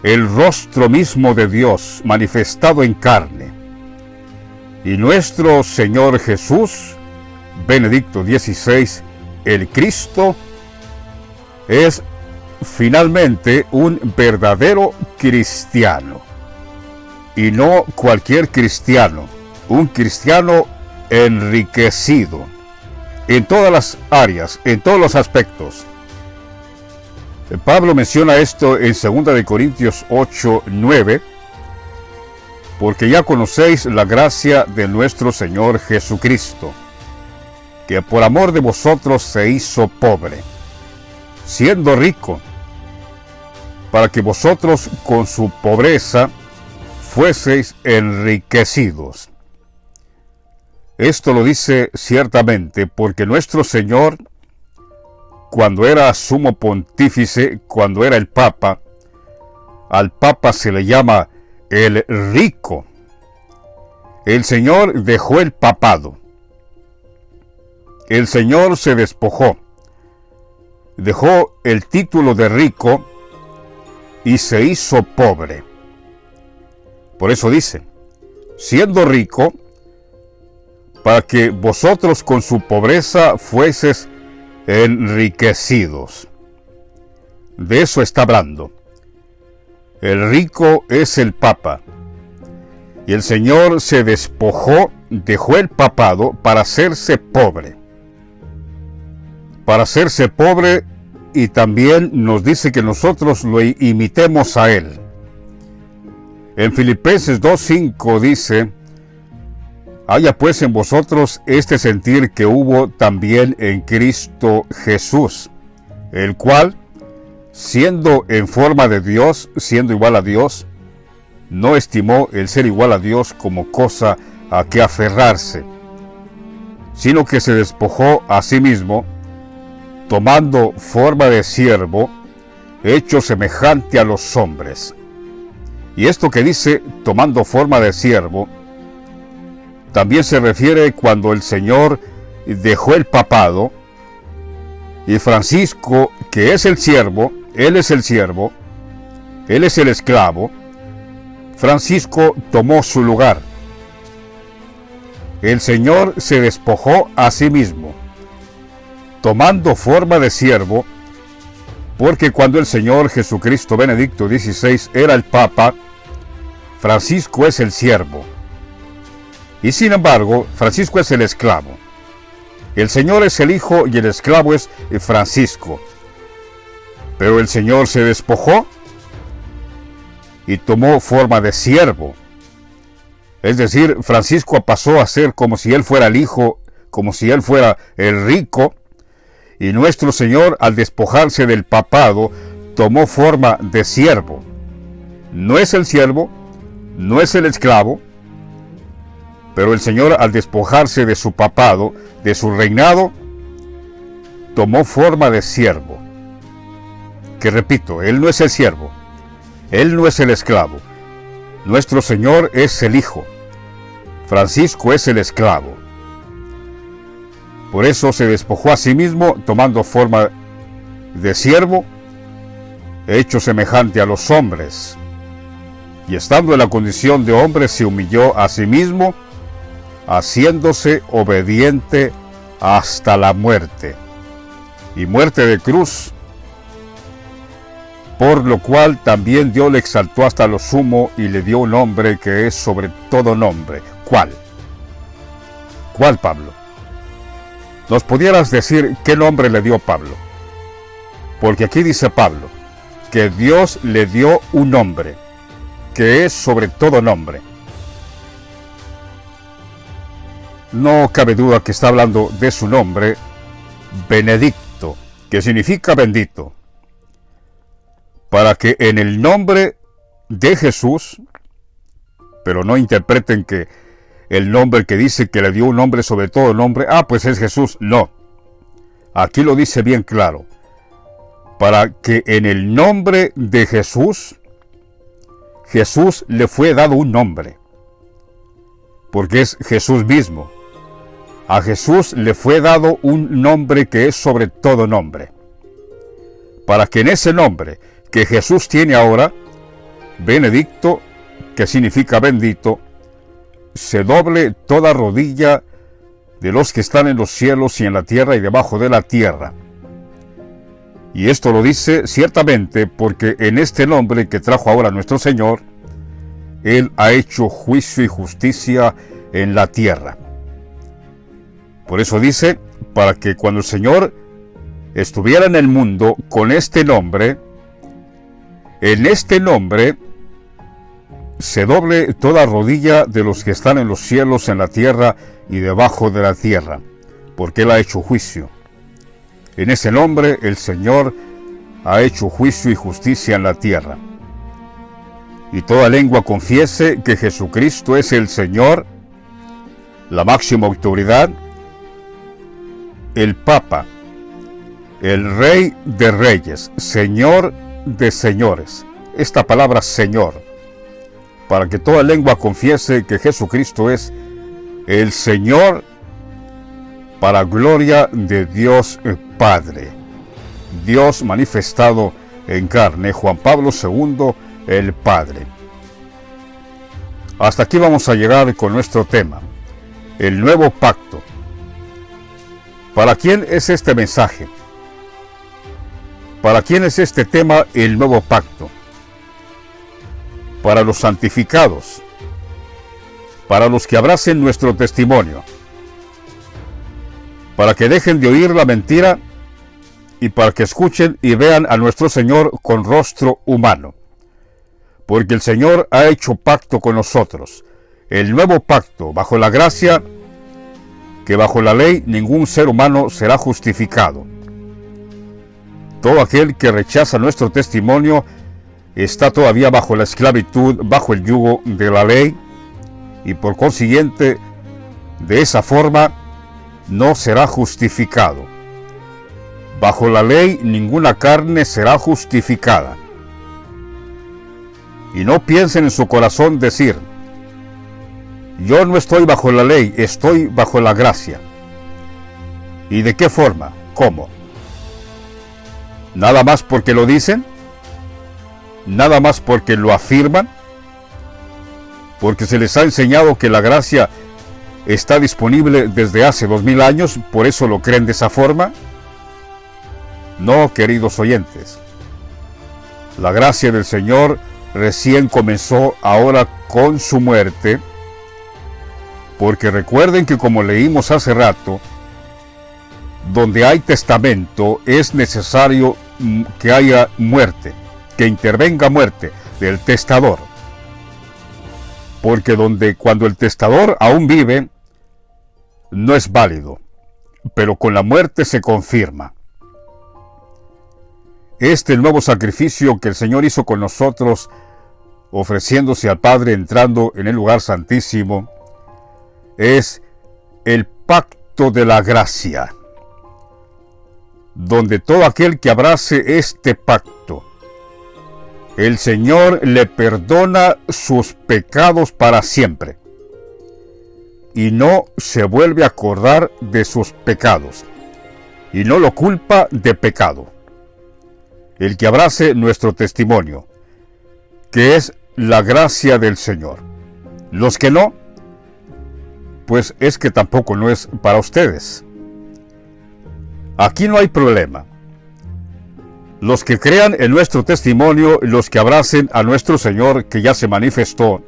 el rostro mismo de Dios manifestado en carne, y nuestro Señor Jesús, Benedicto XVI, el Cristo, es finalmente un verdadero cristiano. Y no cualquier cristiano, un cristiano enriquecido en todas las áreas, en todos los aspectos. Pablo menciona esto en 2 de Corintios 8:9, porque ya conocéis la gracia de nuestro Señor Jesucristo, que por amor de vosotros se hizo pobre, siendo rico, para que vosotros con su pobreza fueseis enriquecidos. Esto lo dice ciertamente porque nuestro Señor, cuando era sumo pontífice, cuando era el Papa, al Papa se le llama el rico. El Señor dejó el papado. El Señor se despojó. Dejó el título de rico y se hizo pobre. Por eso dice, siendo rico, para que vosotros con su pobreza fueseis enriquecidos. De eso está hablando. El rico es el Papa. Y el Señor se despojó, dejó el papado para hacerse pobre. Para hacerse pobre, y también nos dice que nosotros lo imitemos a Él. En Filipenses 2:5 dice, haya pues en vosotros este sentir que hubo también en Cristo Jesús, el cual, siendo en forma de Dios, siendo igual a Dios, no estimó el ser igual a Dios como cosa a que aferrarse, sino que se despojó a sí mismo, tomando forma de siervo, hecho semejante a los hombres. Y esto que dice, tomando forma de siervo, también se refiere cuando el Señor dejó el papado, y Francisco, que es el siervo, él es el siervo, él es el esclavo, Francisco tomó su lugar. El Señor se despojó a sí mismo, tomando forma de siervo, porque cuando el Señor Jesucristo Benedicto XVI era el Papa, Francisco es el siervo. Y sin embargo, Francisco es el esclavo. El Señor es el Hijo y el esclavo es Francisco. Pero el Señor se despojó y tomó forma de siervo. Es decir, Francisco pasó a ser como si él fuera el Hijo, como si él fuera el rico, y nuestro Señor, al despojarse del papado, tomó forma de siervo. No es el siervo, no es el esclavo, pero el Señor, al despojarse de su papado, de su reinado, tomó forma de siervo. Que repito, Él no es el siervo, Él no es el esclavo. Nuestro Señor es el Hijo. Francisco es el esclavo. Por eso se despojó a sí mismo, tomando forma de siervo, hecho semejante a los hombres. Y estando en la condición de hombre, se humilló a sí mismo, haciéndose obediente hasta la muerte, y muerte de cruz, por lo cual también Dios le exaltó hasta lo sumo y le dio un nombre que es sobre todo nombre. ¿Cuál? ¿Cuál, Pablo? ¿Nos pudieras decir qué nombre le dio Pablo? Porque aquí dice Pablo que Dios le dio un nombre que es sobre todo nombre. No cabe duda que está hablando de su nombre, Benedicto, que significa bendito, para que en el nombre de Jesús, pero no interpreten que el nombre que dice que le dio un nombre sobre todo nombre, pues es Jesús. No, aquí lo dice bien claro, para que en el nombre de Jesús, Jesús le fue dado un nombre, porque es Jesús mismo. A Jesús le fue dado un nombre que es sobre todo nombre, para que en ese nombre que Jesús tiene ahora, Benedicto, que significa bendito, se doble toda rodilla de los que están en los cielos y en la tierra y debajo de la tierra. Y esto lo dice ciertamente porque en este nombre que trajo ahora nuestro Señor, Él ha hecho juicio y justicia en la tierra. Por eso dice, para que cuando el Señor estuviera en el mundo con este nombre, en este nombre se doble toda rodilla de los que están en los cielos, en la tierra y debajo de la tierra, porque Él ha hecho juicio. En ese nombre el Señor ha hecho juicio y justicia en la tierra. Y toda lengua confiese que Jesucristo es el Señor, la máxima autoridad, el Papa, el Rey de Reyes, Señor de Señores. Esta palabra Señor, para que toda lengua confiese que Jesucristo es el Señor, para gloria de Dios Padre. Dios manifestado en carne, Juan Pablo II, el Padre. Hasta aquí vamos a llegar con nuestro tema, el nuevo pacto. ¿Para quién es este mensaje? ¿Para quién es este tema, el nuevo pacto? Para los santificados, para los que abracen nuestro testimonio, para que dejen de oír la mentira y para que escuchen y vean a nuestro Señor con rostro humano. Porque el Señor ha hecho pacto con nosotros, el nuevo pacto bajo la gracia, que bajo la ley ningún ser humano será justificado. Todo aquel que rechaza nuestro testimonio está todavía bajo la esclavitud, bajo el yugo de la ley, y por consiguiente, de esa forma, no será justificado. Bajo la ley ninguna carne será justificada. Y no piensen en su corazón decir, yo no estoy bajo la ley, estoy bajo la gracia. ¿Y de qué forma? ¿Cómo? ¿Nada más porque lo dicen? ¿Nada más porque lo afirman? ¿Porque se les ha enseñado que la gracia está disponible desde hace 2000 años, por eso lo creen de esa forma? No, queridos oyentes. La gracia del Señor recién comenzó ahora con su muerte, porque recuerden que, como leímos hace rato, donde hay testamento es necesario que haya muerte, que intervenga muerte del testador. Porque cuando el testador aún vive, no es válido, pero con la muerte se confirma. Este nuevo sacrificio que el Señor hizo con nosotros, ofreciéndose al Padre, entrando en el lugar santísimo, es el pacto de la gracia, donde todo aquel que abrace este pacto, el Señor le perdona sus pecados para siempre, y no se vuelve a acordar de sus pecados, y no lo culpa de pecado. El que abrace nuestro testimonio, que es la gracia del Señor. Los que no, pues es que tampoco no es para ustedes. Aquí no hay problema. Los que crean en nuestro testimonio, los que abracen a nuestro Señor que ya se manifestó,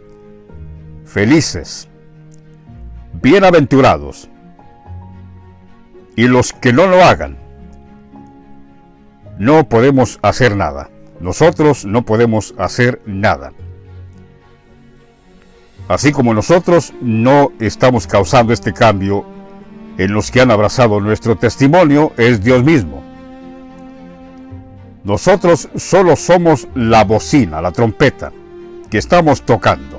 felices, bienaventurados. Y los que no lo hagan, no podemos hacer nada. Nosotros no podemos hacer nada. Así como nosotros no estamos causando este cambio en los que han abrazado nuestro testimonio, es Dios mismo. Nosotros solo somos la bocina, la trompeta, que estamos tocando.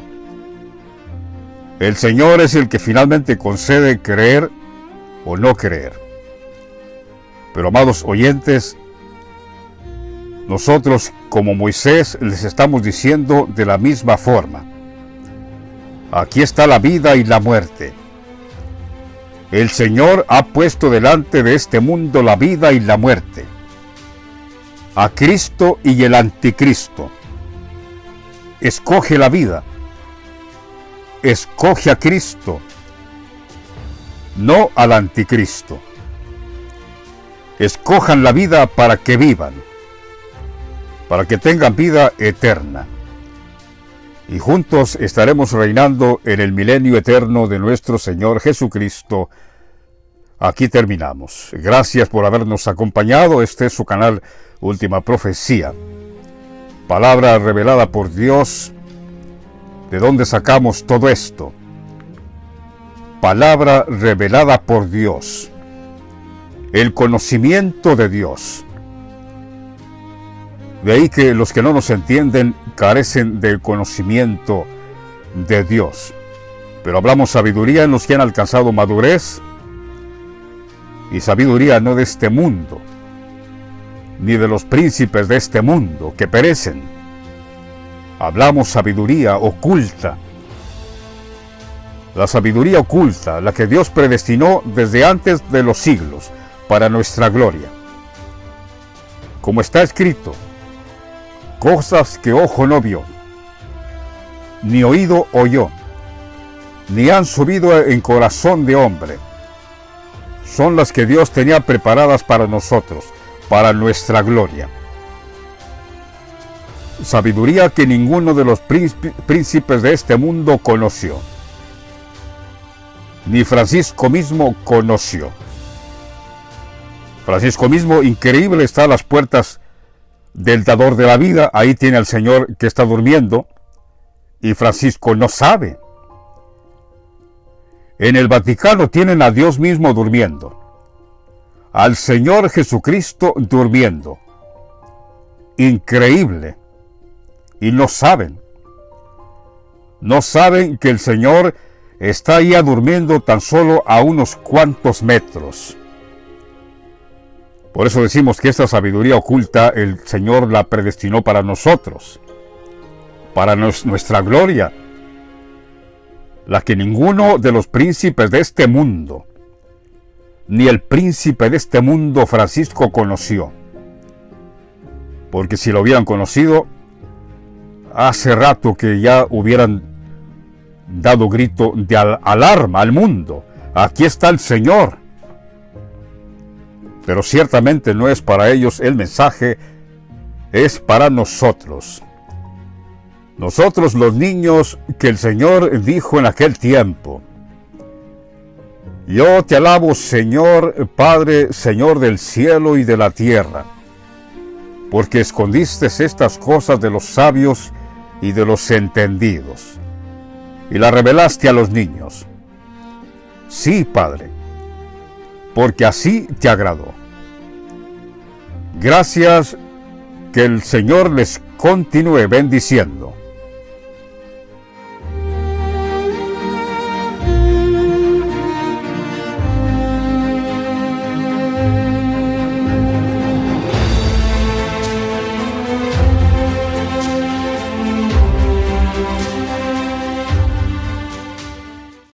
El Señor es el que finalmente concede creer o no creer. Pero, amados oyentes, nosotros, como Moisés, les estamos diciendo de la misma forma. Aquí está la vida y la muerte. El Señor ha puesto delante de este mundo la vida y la muerte, a Cristo y el anticristo. Escoge la vida. Escoge a Cristo, no al anticristo. Escojan la vida para que vivan, para que tengan vida eterna. Y juntos estaremos reinando en el milenio eterno de nuestro Señor Jesucristo. Aquí terminamos. Gracias por habernos acompañado. Este es su canal Última Profecía. Palabra revelada por Dios. ¿De dónde sacamos todo esto? Palabra revelada por Dios. El conocimiento de Dios. De ahí que los que no nos entienden carecen del conocimiento de Dios. Pero hablamos sabiduría en los que han alcanzado madurez. Y sabiduría no de este mundo, ni de los príncipes de este mundo que perecen. Hablamos sabiduría oculta. La sabiduría oculta, la que Dios predestinó desde antes de los siglos, para nuestra gloria. Como está escrito, cosas que ojo no vio, ni oído oyó, ni han subido en corazón de hombre, son las que Dios tenía preparadas para nosotros, para nuestra gloria. Sabiduría que ninguno de los príncipes de este mundo conoció, ni Francisco mismo conoció. Francisco mismo, increíble, está a las puertas del dador de la vida. Ahí tiene al Señor que está durmiendo, y Francisco no sabe. En el Vaticano tienen a Dios mismo durmiendo, al Señor Jesucristo durmiendo. Increíble. Y no saben. No saben que el Señor está ya durmiendo tan solo a unos cuantos metros. Por eso decimos que esta sabiduría oculta el Señor la predestinó para nosotros, para nuestra gloria, la que ninguno de los príncipes de este mundo, ni el príncipe de este mundo Francisco conoció. Porque si lo hubieran conocido, hace rato que ya hubieran dado grito de alarma al mundo. Aquí está el Señor. Pero ciertamente no es para ellos el mensaje, es para nosotros. Nosotros los niños que el Señor dijo en aquel tiempo: yo te alabo, Señor, Padre, Señor del cielo y de la tierra, porque escondiste estas cosas de los sabios y de los entendidos, y las revelaste a los niños. Sí, Padre, porque así te agradó. Gracias, que el Señor les continúe bendiciendo.